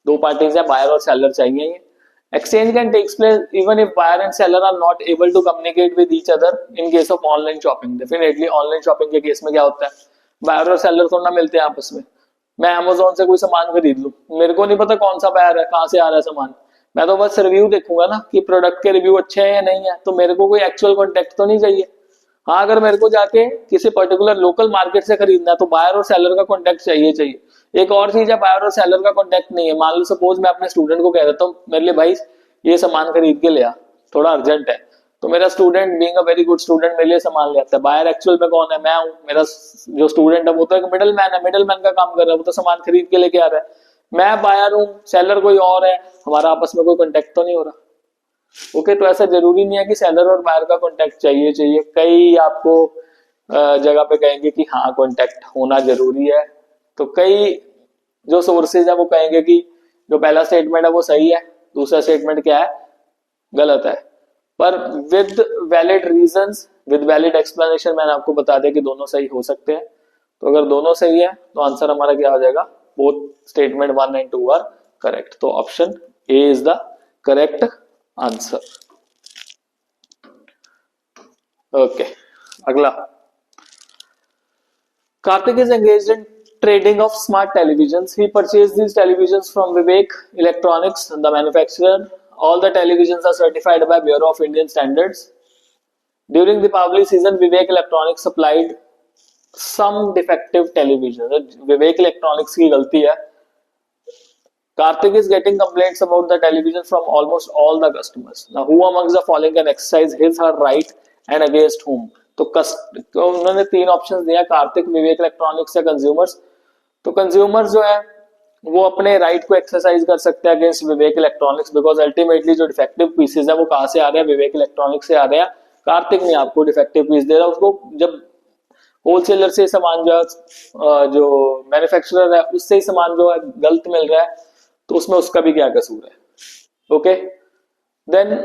Speaker 1: 2 पार्टीज है, बायर और सेलर चाहिए। Exchange can take place even if buyer and seller are not able to communicate with each other in case of online shopping. Definitely online shopping के case में क्या होता है, बायर और सेलर थोड़ा ना मिलते हैं आपस में। मैं Amazon से कोई सामान खरीद लूं, मेरे को नहीं पता कौन सा बायर है, कहाँ से आ रहा है सामान, मैं तो बस रिव्यू देखूंगा ना कि प्रोडक्ट के रिव्यू अच्छे हैं या नहीं है, तो मेरे को कोई एक्चुअल कॉन्टेक्ट तो नहीं चाहिए। हाँ, अगर मेरे को जाके किसी पर्टिकुलर लोकल मार्केट से खरीदना है तो बायर और सेलर का कॉन्टेक्ट चाहिए। एक और चीज है, बायर और सेलर का कॉन्टेक्ट नहीं है। मान लो सपोज मैं अपने स्टूडेंट को कह देता हूँ मेरे लिए भाई ये सामान खरीद के ले आ, थोड़ा अर्जेंट है, तो मेरा student being a very good student मेरे लिए सामान ले आता है। बायर एक्चुअल में कौन है? मैं हूँ। मेरा जो स्टूडेंट है वो तो एक मिडल मैन है, मिडल मैन का काम कर रहा है, वो तो सामान खरीद के लेके आ रहा है। मैं बायर हूँ, सेलर कोई और है, हमारा आपस में कोई कॉन्टेक्ट तो नहीं हो रहा। ओके, तो ऐसा जरूरी नहीं है कि सेलर और बायर का कॉन्टेक्ट चाहिए। कई आपको जगह पे कहेंगे कि हाँ कॉन्टेक्ट होना जरूरी है, तो कई जो सोर्सेज है वो कहेंगे कि जो पहला स्टेटमेंट है वो सही है, दूसरा स्टेटमेंट क्या है? गलत है। पर with valid reasons, with valid explanation मैंने आपको बता दिया कि दोनों सही हो सकते हैं। तो अगर दोनों सही है तो आंसर हमारा क्या हो जाएगा? Both statement 1 and 2 are correct. तो option A is the correct answer. Okay, अगला। Karthik is engaged in trading of smart televisions. He purchased these televisions from Vivek Electronics, the manufacturer. All the televisions are certified by Bureau of Indian Standards. During the Deepavali season, Vivek Electronics supplied some defective television. Vivek Electronics की गलती है। Karthik is getting complaints about the television from almost all the customers. Now, who amongst the following can exercise his her right and against whom? तो उन्होंने 3 options दिया, कार्तिक, विवेक electronics या consumers. तो consumers जो है वो अपने राइट को एक्सरसाइज कर सकते हैं against Vivek electronics, because ultimately जो डिफेक्टिव पीसेज है वो कहां से आ रहे हैं? विवेक इलेक्ट्रॉनिक्स से आ रहे हैं। कार्तिक ने आपको डिफेक्टिव पीस दे रहा है, उसको जब होलसेलर से सामान जो मैन्युफैक्चरर है उससे ही सामान जो है गलत मिल रहा है, तो उसमें उसका भी क्या कसूर है? Okay, then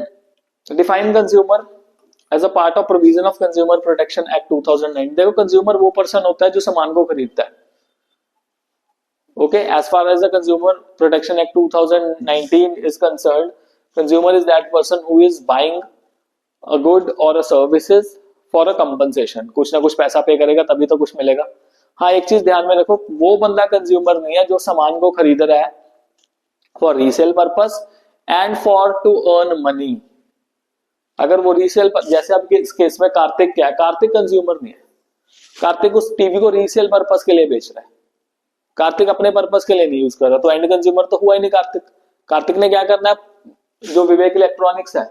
Speaker 1: define consumer as a part of provision of consumer protection act 2009। देखो, कंज्यूमर वो पर्सन होता है जो सामान को खरीदता है। Okay, as far as the consumer protection act 2019 is concerned, consumer is that person who is buying a good और a services for a compensation. कुछ ना कुछ पैसा पे करेगा तभी तो कुछ मिलेगा। हाँ, एक चीज ध्यान में रखो, वो बंदा कंज्यूमर नहीं है जो सामान को खरीद रहा है for resale purpose and for to earn money. अगर वो रीसेल, जैसे आपके इस केस में कार्तिक क्या है? कार्तिक कंज्यूमर नहीं है, कार्तिक उस टीवी को रीसेल पर्पस के लिए बेच रहा है, कार्तिक अपने पर्पस के लिए नहीं यूज कर रहा, तो एंड कंज्यूमर तो हुआ ही नहीं कार्तिक। कार्तिक ने क्या करना है? जो विवेक इलेक्ट्रॉनिक्स है,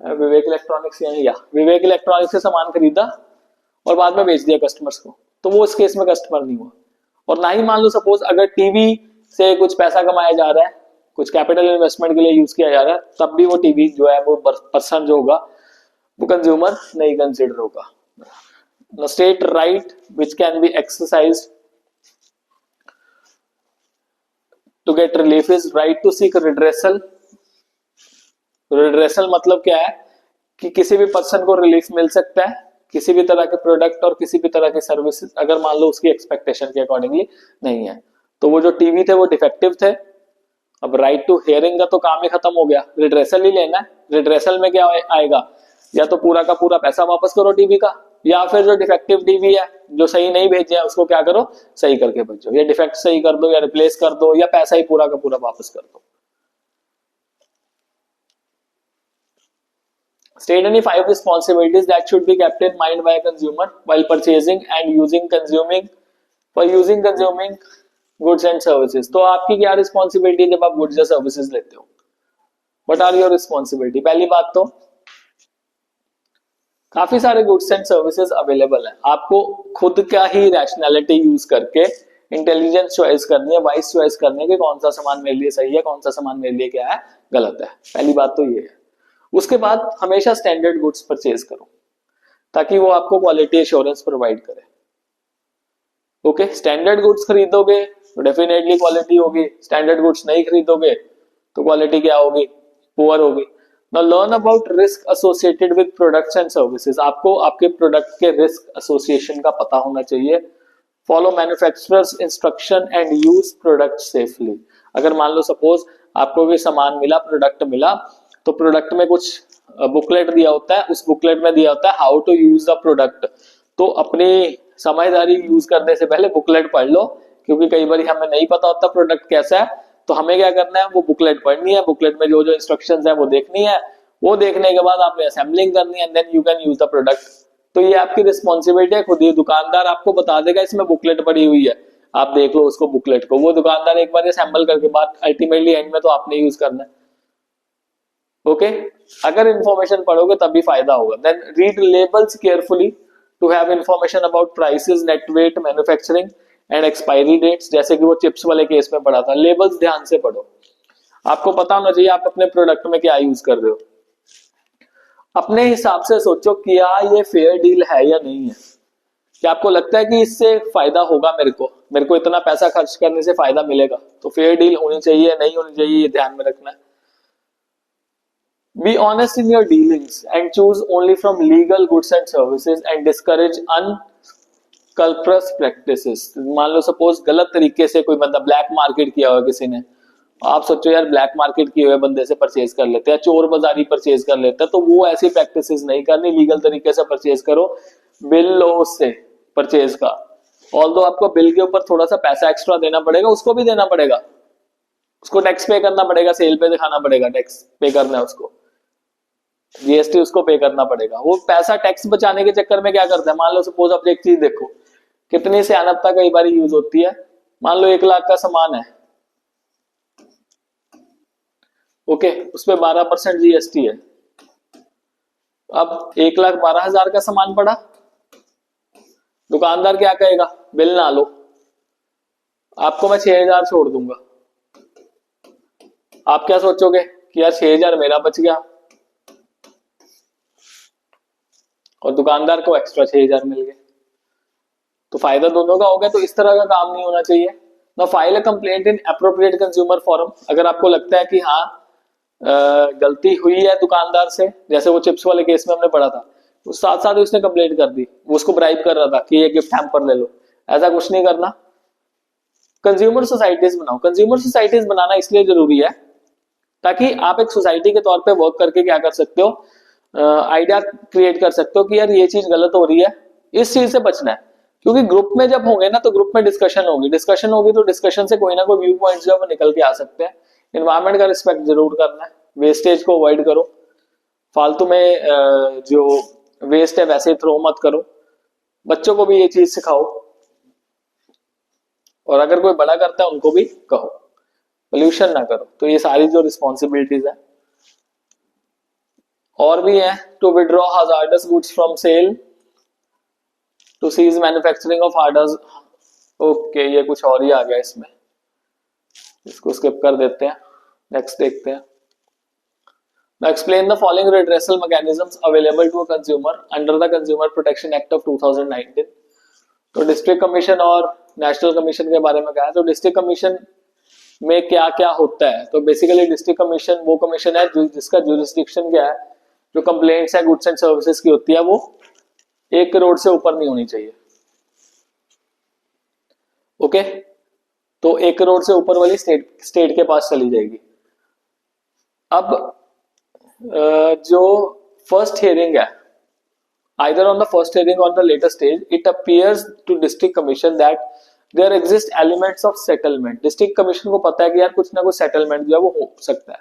Speaker 1: विवेक इलेक्ट्रॉनिक्स या विवेक इलेक्ट्रॉनिक्स से सामान खरीदा और बाद में बेच दिया कस्टमर्स को, तो वो इस केस में कस्टमर नहीं हुआ। और ना ही मान लो सपोज अगर टीवी से कुछ पैसा कमाया जा रहा है, कुछ कैपिटल इन्वेस्टमेंट के लिए यूज किया जा रहा है, तब भी वो टीवी जो है वो पर्सन जो होगा वो कंज्यूमर नहीं कंसिडर होगा। The state right which can be exercised to get relief is right to seek redressal. redressal मतलब क्या है? कि किसी भी पर्सन को रिलीफ मिल सकता है किसी भी तरह के प्रोडक्ट और किसी भी तरह के सर्विसेज, अगर मान लो उसकी एक्सपेक्टेशन के अकॉर्डिंगली नहीं है। तो वो जो टीवी थे वो डिफेक्टिव थे, अब राइट टू हियरिंग का तो काम ही खत्म हो गया, रिड्रेसल ही लेना है। रिड्रेसल में क्या आएगा? या तो पूरा का पूरा पैसा वापस करो टीवी का, या फिर जो डिफेक्टिव टीवी है जो सही नहीं भेजे है उसको क्या करो? सही करके भेजो, या डिफेक्ट सही कर दो, या रिप्लेस कर दो, या पैसा ही पूरा का पूरा वापस कर दो। State any 5 responsibilities that should be kept in mind by a consumer while purchasing and consuming goods and services। तो आपकी क्या रिस्पॉन्सिबिलिटी जब आप गुड्स या सर्विसेज लेते हो? What are your responsibility? पहली बात तो काफी सारे गुड्स एंड सर्विसेज अवेलेबल है, आपको खुद का ही रैशनैलिटी यूज करके इंटेलिजेंस चॉइस करनी है, वाइज चॉइस करनी है कि कौन सा सामान मेरे लिए सही है, कौन सा सामान मेरे लिए क्या है, गलत है। पहली बात तो ये है। उसके बाद हमेशा स्टैंडर्ड गुड्स परचेज करो ताकि वो आपको क्वालिटी एश्योरेंस प्रोवाइड करे। ओके, स्टैंडर्ड गुड्स खरीदोगे तो डेफिनेटली क्वालिटी होगी, स्टैंडर्ड गुड्स नहीं खरीदोगे तो क्वालिटी क्या होगी? पुअर होगी। Now learn about risk associated with products and services. आपको आपके प्रोडक्ट के रिस्क एसोसिएशन का पता होना चाहिए। Follow manufacturers instruction and use product safely. अगर मान लो सपोज आपको भी सामान मिला, प्रोडक्ट मिला, तो प्रोडक्ट में कुछ बुकलेट दिया होता है, उस बुकलेट में दिया होता है how to use the product. तो अपनी समझदारी यूज करने से पहले बुकलेट पढ़ लो, क्योंकि कई बार हमें नहीं पता होता प्रोडक्ट कैसा है, तो हमें क्या करना है? वो बुकलेट पढ़नी है, बुकलेट में जो जो इंस्ट्रक्शंस है वो देखनी है, वो देखने के बाद आपने असेंबलिंग करनी है, then you can use the product तो ये आपकी रिस्पॉन्सिबिलिटी है खुद ही। दुकानदार आपको बता देगा इसमें बुकलेट पड़ी हुई है, आप देख लो उसको बुकलेट को, वो दुकानदार एक बार ये सैंपल करके बात अल्टीमेटली एंड में तो आपने यूज करना है। ओके, अगर इंफॉर्मेशन पढ़ोगे तभी फायदा होगा। Then read labels carefully to have information about prices, net weight, manufacturing and expiry dates. जैसे कि वो चिप्स वाले केस में पढ़ा था, लेबल्स ध्यान से पढ़ो, आपको पता होना चाहिए आप अपने प्रोडक्ट में क्या यूज कर रहे हो। अपने हिसाब से सोचो क्या ये फेयर डील है या नहीं है, क्या आपको लगता है कि इससे फायदा होगा, मेरे को इतना पैसा खर्च करने से फायदा मिलेगा, तो फेयर डील होनी चाहिए नहीं होनी चाहिए ये ध्यान में रखना है। Be honest in your dealings and choose only from legal goods and services and discourage unscrupulous practices। मान लो सपोज गलत तरीके से कोई बंदा ब्लैक मार्केट किया हुआ किसी ने, आप सोचो यार ब्लैक मार्केट किए हुए बंदे से परचेज कर लेते हैं, चोर बाजारी परचेज कर लेते हैं, तो वो ऐसी प्रैक्टिसेस नहीं करनी, लीगल तरीके से परचेज करो, बिल लो उससे परचेज का। ऑल्दो आपको बिल के ऊपर थोड़ा सा पैसा एक्स्ट्रा देना पड़ेगा, उसको भी देना पड़ेगा, उसको टैक्स पे करना पड़ेगा, सेल पे दिखाना पड़ेगा, टैक्स पे करना है उसको, जीएसटी उसको पे करना पड़ेगा। वो पैसा टैक्स बचाने के चक्कर में क्या करता है, मान लो सपोज आप एक चीज देखो, कितनी सियानता कई बार यूज होती है। मान लो 1 लाख का सामान है, ओके, उस पे 12% जीएसटी है। अब 1,12,000 का सामान पड़ा, दुकानदार क्या कहेगा, बिल ना लो, आपको मैं 6,000 छोड़ दूंगा। आप क्या सोचोगे कि यार 6,000 मेरा बच गया और दुकानदार को एक्स्ट्रा 6,000 मिल गए, तो फायदा दोनों का हो गया। तो इस तरह का काम नहीं होना चाहिए। ना file a complaint in appropriate consumer forum. अगर आपको लगता है कि हाँ गलती हुई है दुकानदार से, जैसे वो चिप्स वाले केस में हमने पढ़ा था, तो साथ साथ उसने कंप्लेंट कर दी, वो उसको ब्राइब कर रहा था कि ये गिफ्ट हैम्पर ले लो, ऐसा कुछ नहीं करना। कंज्यूमर सोसाइटीज बनाओ। कंज्यूमर सोसाइटीज बनाना इसलिए जरूरी है ताकि आप एक सोसाइटी के तौर पे वर्क करके क्या कर सकते हो, आइडिया क्रिएट कर सकते हो कि यार ये चीज गलत हो रही है, इस चीज से बचना है। क्योंकि ग्रुप में जब होंगे ना तो ग्रुप में डिस्कशन होगी तो डिस्कशन से कोई ना कोई व्यू पॉइंट्स जो निकल के आ सकते हैं। एनवायरमेंट का रिस्पेक्ट जरूर करना है, वेस्टेज को अवॉइड करो, फालतू में जो वेस्ट है वैसे थ्रो मत करो, बच्चों को भी ये चीज सिखाओ, और अगर कोई बड़ा करता है उनको भी कहो पोल्यूशन ना करो। तो ये सारी जो रिस्पॉन्सिबिलिटीज है और भी है, to withdraw hazardous goods from sale, to cease manufacturing of hazards. Okay, ये कुछ और ही आ गया इसमें, इसको स्किप कर देते हैं, नेक्स्ट देखते हैं। Now explain the following redressal mechanisms available to a consumer under the Consumer Protection Act of 2019। तो डिस्ट्रिक्ट कमीशन और नेशनल कमीशन के बारे में कहा है। तो डिस्ट्रिक्ट कमीशन में क्या क्या होता है, तो बेसिकली डिस्ट्रिक्ट कमीशन वो कमीशन है जिसका जुरिस्डिक्शन क्या है, जो कंप्लेंट्स है गुड्स एंड सर्विसेज की होती है वो 1 करोड़ से ऊपर नहीं होनी चाहिए। ओके, तो 1 करोड़ से ऊपर वाली स्टेट के पास चली जाएगी। अब जो फर्स्ट हियरिंग है, either on the first hearing or the later stage, it appears to district commission that there exist elements of settlement। District commission को पता है कि यार कुछ ना कुछ सेटलमेंट जो है वो हो सकता है,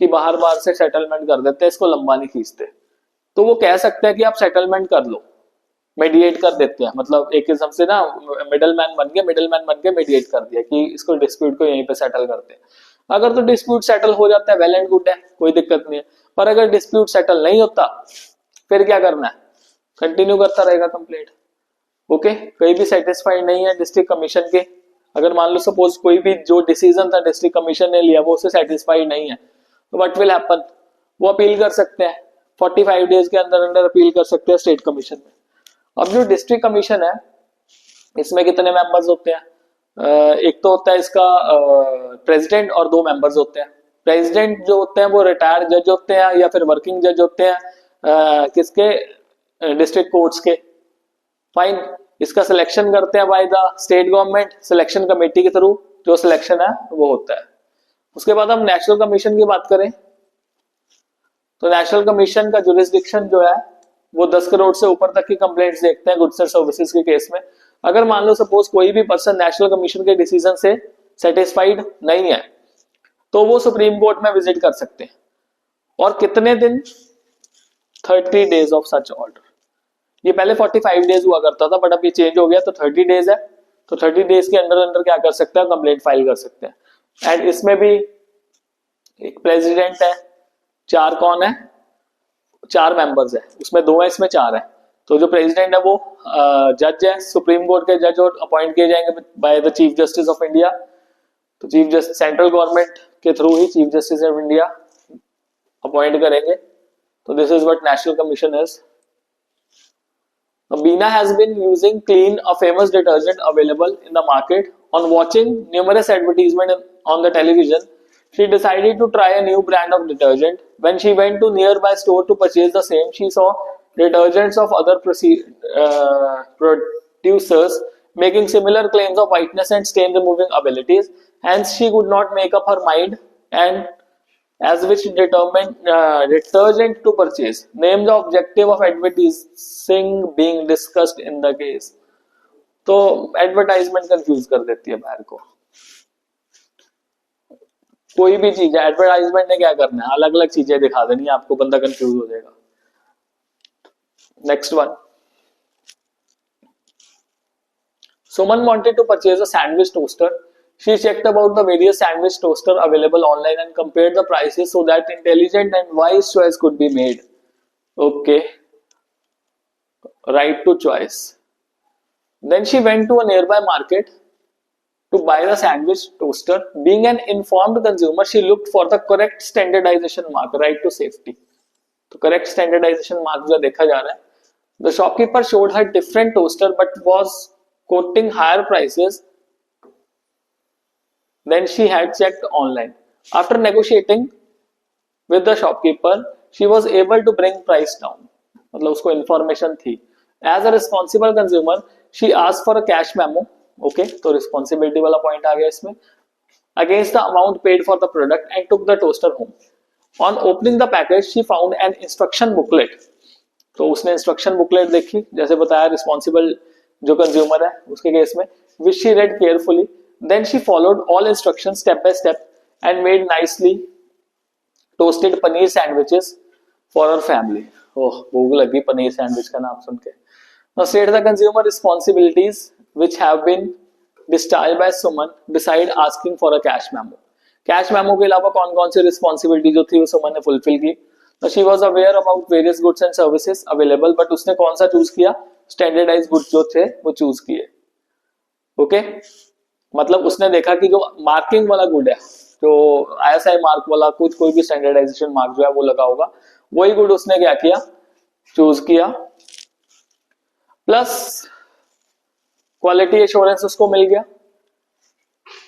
Speaker 1: कि बाहर बाहर से सेटलमेंट कर देते हैं, इसको लंबा नहीं खींचते, तो वो कह सकते हैं कि आप सेटलमेंट कर लो, मेडिएट कर देते हैं, मतलब एक किस्म से ना मिडल मैन बन के मेडिएट कर दिया कि इसको डिस्प्यूट को यहीं पे सेटल करते हैं। अगर तो डिस्प्यूट सेटल हो जाता है वेल एंड गुड है, कोई दिक्कत नहीं है, पर अगर डिस्प्यूट सेटल नहीं होता फिर क्या करना है, कंटिन्यू करता रहेगा कंप्लेंट। ओके, कहीं भी सेटिस्फाइड नहीं है डिस्ट्रिक्ट कमीशन के, अगर मान लो सपोज कोई भी जो डिसीजन था डिस्ट्रिक्ट कमीशन ने लिया वो उससे सेटिस्फाइड नहीं है, तो व्हाट विल हैपन, वो अपील कर सकते हैं, 45 डेज के अंदर अंदर अपील कर सकते हैं स्टेट कमीशन में। अब जो डिस्ट्रिक्ट कमीशन है इसमें कितने मेंबर्स होते हैं, एक तो होता है इसका प्रेसिडेंट और 2 मेंबर्स होते हैं। प्रेसिडेंट जो होते हैं वो रिटायर्ड जज होते हैं या फिर वर्किंग जज होते हैं किसके, डिस्ट्रिक्ट कोर्ट्स के। फाइन, इसका सिलेक्शन करते हैं by the state government, selection committee के थ्रू जो सिलेक्शन है वो होता है। उसके बाद हम नेशनल कमीशन की बात करें तो नेशनल कमीशन का जुरिस्डिक्शन जो है वो 10 करोड़ से ऊपर तक की कंप्लेंट्स देखते हैं गुड्स एंड सर्विसेज के केस में। अगर मान लो सपोज कोई भी पर्सन नेशनल कमीशन के डिसीजन से सेटिस्फाइड नहीं है तो वो सुप्रीम कोर्ट में विजिट कर सकते हैं। और कितने दिन, 30 डेज ऑफ सच ऑर्डर। ये पहले 45 डेज हुआ करता था, बट अब ये चेंज हो गया तो 30 डेज है। तो 30 डेज के अंदर अंदर क्या कर सकते हैं, कंप्लेंट फाइल कर सकते हैं। एंड इसमें भी एक प्रेसिडेंट है, 4 कौन है, 4 मेंबर्स है, उसमें 2 है, इसमें 4 है। तो जो प्रेसिडेंट है वो जज है, सुप्रीम कोर्ट के जज, और अपॉइंट किए जाएंगे by the chief justice of India. तो चीफ जस्टिस सेंट्रल गवर्नमेंट के थ्रू ही chief justice of India appoint करेंगे। तो this is what national commission is. Bina has been using Clean, a famous detergent available in the market. On watching numerous advertisements on the television, she decided to try a new brand of detergent. When she went to nearby store to purchase the same, she saw detergents of other producers making similar claims of whiteness and stain removing abilities. Hence, she could not make up her mind and as which detergent to purchase. Name the objective of advertising being discussed in the case. तो advertisement confuse कर देती है बाहर को। कोई भी चीज है, एडवर्टाइजमेंट ने क्या करना है, अलग अलग चीजें दिखा देनी है आपको, बंदा कंफ्यूज हो जाएगा। Next one, Suman wanted to purchase a sandwich toaster. She checked about the various sandwich toaster available online and compared the prices so that intelligent and wise choice could be made. Okay. Right to choice. Then she went to a nearby market to buy the sandwich toaster. Being an informed consumer, she looked for the correct standardization mark, right to safety. तो correct standardization mark जो देखा जा रहा है. The shopkeeper showed her different toaster but was quoting higher prices than she had checked online. After negotiating with the shopkeeper, she was able to bring price down. मतलब उसको information थी. As a responsible consumer, she asked for a cash memo. Okay, तो responsibility वाला point आ गया इसमें. Against the amount paid for the product and took the toaster home. On opening the package, she found an instruction booklet. तो उसने instruction booklet देखी, जैसे बताया responsible जो कंज्यूमर है उसके केस में, which she read carefully. Then she followed all instructions step by step and made nicely toasted paneer sandwiches for her family. Oh, भूख लगी पनीर सैंडविच का नाम सुन के. Now state the consumer responsibilities which have been discharged by Suman beside asking for a cash memo. Cash memo के अलावा कौन कौन सी responsibility जो थी वो सुमन ने फुलफिल की. She was aware about various goods and services available, but उसने कौन सा चूज किया, स्टैंडर्डाइज गुड्स जो थे वो चूज किए. ओके, मतलब उसने देखा कि जो मार्किंग वाला गुड है, जो ISI मार्क वाला कुछ कोई भी स्टैंडर्डाइजेशन मार्क जो है वो लगा होगा, वही गुड उसने क्या किया, चूज किया. प्लस क्वालिटी एश्योरेंस उसको मिल गया.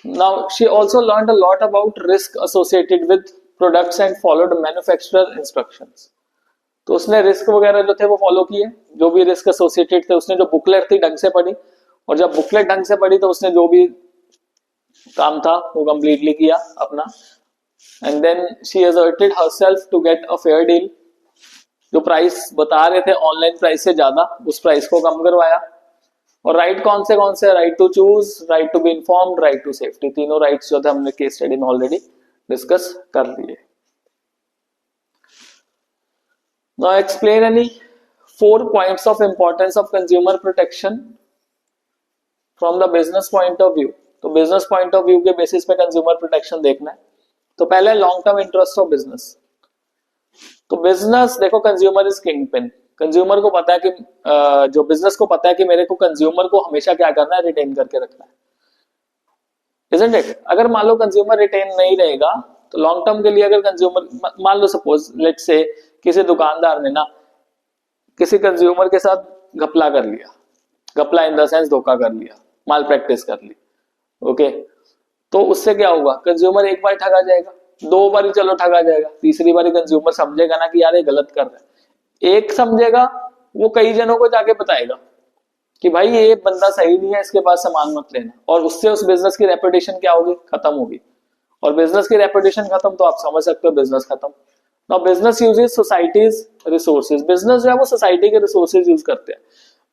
Speaker 1: Now she also learn a lot about risk associated with products and followed manufacturer instructions. तो उसने रिस्क वगैरह जो थे वो फॉलो किए, जो भी रिस्क एसोसिएटेड थे. उसने जो बुकलेट थी ढंग से पढ़ी, और जब बुकलेट ढंग से पढ़ी तो उसने जो भी काम था वो कंप्लीटली किया अपना. And then she asserted herself to get a fair deal. जो प्राइस बता रहे थे ऑनलाइन प्राइस से ज्यादा, उस प्राइस को कम करवाया. और राइट कौन से, right to choose, right to be informed, right to safety, तीनों राइट्स जो थे हमने केस स्टडी में ऑलरेडी डिस्कस कर लिए. Now explain any 4 points of importance of consumer protection from the business point of view. तो business point of view के basis पे consumer protection देखना है. तो पहले long term interest of business. तो business देखो, consumer is kingpin. कंज्यूमर को पता है कि जो बिजनेस को पता है कि मेरे को कंज्यूमर को हमेशा क्या करना है, रिटेन करके रखना है. Isn't it? अगर मान लो कंज्यूमर रिटेन नहीं रहेगा तो लॉन्ग टर्म के लिए, अगर कंज्यूमर मान लो सपोज लेट्स से किसी दुकानदार ने ना किसी कंज्यूमर के साथ घपला कर लिया, घपला इन द सेंस धोखा कर लिया, माल प्रैक्टिस कर ली. ओके, तो उससे क्या होगा, कंज्यूमर एक बार ठगा जाएगा, 2 बार चलो ठगा जाएगा, तीसरी बार कंज्यूमर समझेगा ना कि यार ये गलत कर रहा है. एक समझेगा, वो कई जनों को जाके बताएगा कि भाई ये बंदा सही नहीं है, इसके पास सामान मत लेना, और उससे उस बिजनेस की रेपुटेशन क्या होगी, खत्म होगी. और बिजनेस की रेपुटेशन खत्म तो आप समझ सकते हो बिजनेस खत्म. Now business uses societies resources. Business जो है वो सोसाइटी के रिसोर्सेज यूज करते हैं.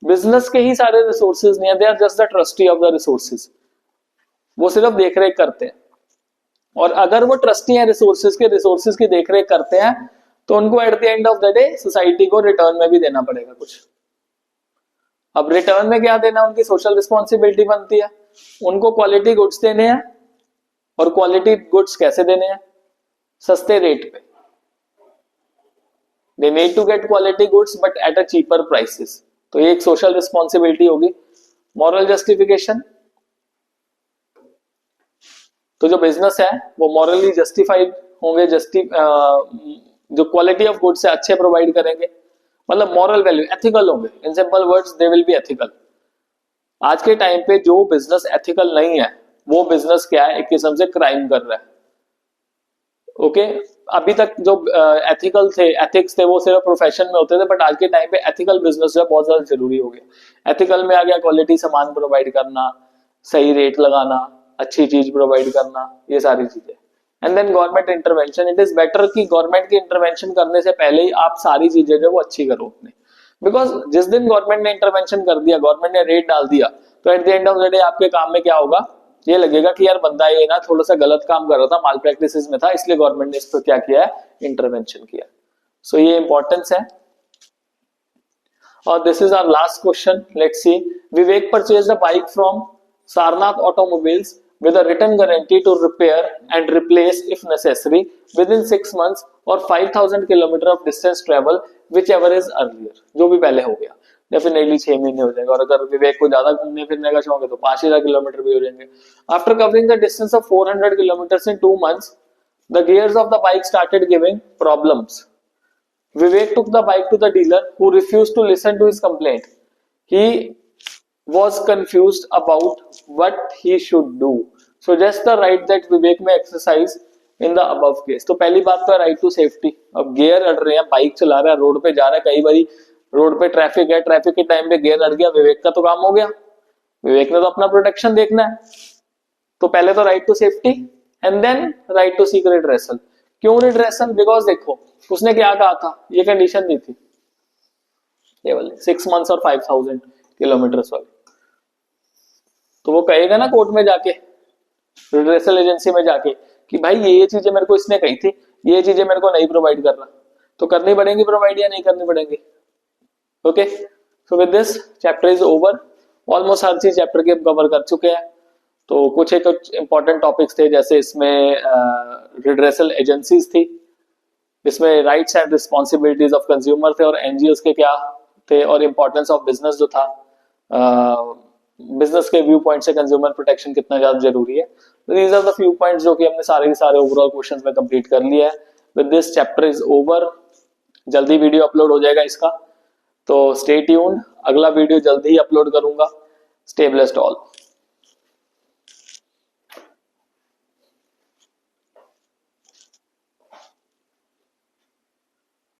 Speaker 1: बिजनेस के ही सारे रिसोर्सेज नहीं है, they are just the trustee of the resources. वो सिर्फ देखरेख करते हैं, और अगर वो ट्रस्टी हैं रिसोर्सेज की देखरेख करते हैं तो उनको eight the end of the day society को रिटर्न में भी देना पड़ेगा कुछ. अब रिटर्न में क्या देना, उनकी सोशल रिस्पॉन्सिबिलिटी बनती है, उनको क्वालिटी गुड्स देने हैं, और क्वालिटी गुड्स कैसे देने हैं, सस्ते रेट पे। They need to get quality goods but at a cheaper prices. तो ये एक सोशल रिस्पॉन्सिबिलिटी होगी। मॉरल जस्टिफिकेशन, तो जो बिजनेस है वो मॉरली जस्टिफाइड होंगे, जो क्वालिटी ऑफ गुड्स है अच्छे प्रोवाइड करेंगे, मतलब मॉरल वैल्यू, एथिकल होंगे। In simple words they will be ethical. आज के टाइम पे जो बिजनेस एथिकल नहीं है वो बिजनेस क्या है, एक किस्म से क्राइम कर रहा है। ओके अभी तक जो एथिकल थे, एथिक्स थे, वो सिर्फ प्रोफेशन में होते थे, बट आज के टाइम पे एथिकल बिजनेस जो है बहुत ज्यादा जरूरी हो गया। एथिकल में आ गया क्वालिटी सामान प्रोवाइड करना, सही रेट लगाना, अच्छी चीज प्रोवाइड करना, ये सारी चीजें। And then government intervention, it is better कि गवर्नमेंट की इंटरवेंशन करने से पहले ही आप सारी चीजें जो वो अच्छी करो अपने। बिकॉज जिस दिन गवर्नमेंट ने इंटरवेंशन कर दिया, गवर्नमेंट ने रेट डाल दिया, तो at the end of the day आपके काम में क्या होगा, ये लगेगा कि यार बंदा ये ना थोड़ा सा गलत काम कर रहा था, माल प्रैक्टिसेस में था, इसलिए गवर्नमेंट ने इस पर क्या किया है, इंटरवेंशन किया। सो ये इंपॉर्टेंस है। और this is our last question, let's see. Vivek purchase the bike from Sarnath automobiles with a written guarantee to repair and replace if necessary within 6 months or 5000 kilometer of distance travel whichever is earlier। जो भी पहले हो गया, definitely 6 महीने हो जाएगा, और अगर विवेक को ज्यादा घूमने फिरने का शौक है तो 5000 किलोमीटर भी हो जाएंगे। After covering the distance of 400 kilometre in 2 months the gears of the bike started giving problems। Vivek took the bike to the dealer who refused to listen to his complaint। He was confused about what he should do। Suggest the right that Vivek may exercise in the above case। तो पहली बात तो right to safety. अब gear अड़ रहे हैं, bike चला रहा है, रोड पे जा रहा है, कई बारी रोड पे ट्रैफिक है, ट्रैफिक के टाइम पे गियर अड़ गया, विवेक का तो काम हो गया, विवेक ने तो अपना प्रोटेक्शन देखना है। तो पहले तो right to safety and then right to seek redressal. क्यों रिड्रेसल? बिकॉज देखो उसने क्या कहा था, ये कंडीशन दी थी ये वाले 6 months और 5000 किलोमीटर वाले। तो वो कहेगा ना कोर्ट में जाके, रिड्रेसल एजेंसी में जाके, कि भाई ये चीजें मेरे को इसने कही थी, ये चीजें मेरे को नहीं प्रोवाइड कर रहा, तो करनी पड़ेंगी प्रोवाइड या नहीं करनी पड़ेंगी। Okay so with this chapter is over. Almost हर चीज चैप्टर के कवर कर चुके हैं। तो कुछ एक इंपॉर्टेंट टॉपिक्स थे, जैसे इसमें रिड्रेसल एजेंसीज थी, इसमें rights and responsibilities of consumer थे, और एनजीओस के क्या थे, और इंपॉर्टेंस ऑफ बिजनेस जो था, बिजनेस के व्यू पॉइंट से कंज्यूमर प्रोटेक्शन कितना ज्यादा जरूरी है। These are the few points जो कि हमने सारे के सारे ओवरऑल क्वेश्चंस में कंप्लीट कर लिया है। With this chapter is over. जल्दी वीडियो अपलोड हो जाएगा इसका, तो स्टे ट्यून्ड, अगला वीडियो जल्दी ही अपलोड करूंगा। Stay blessed all.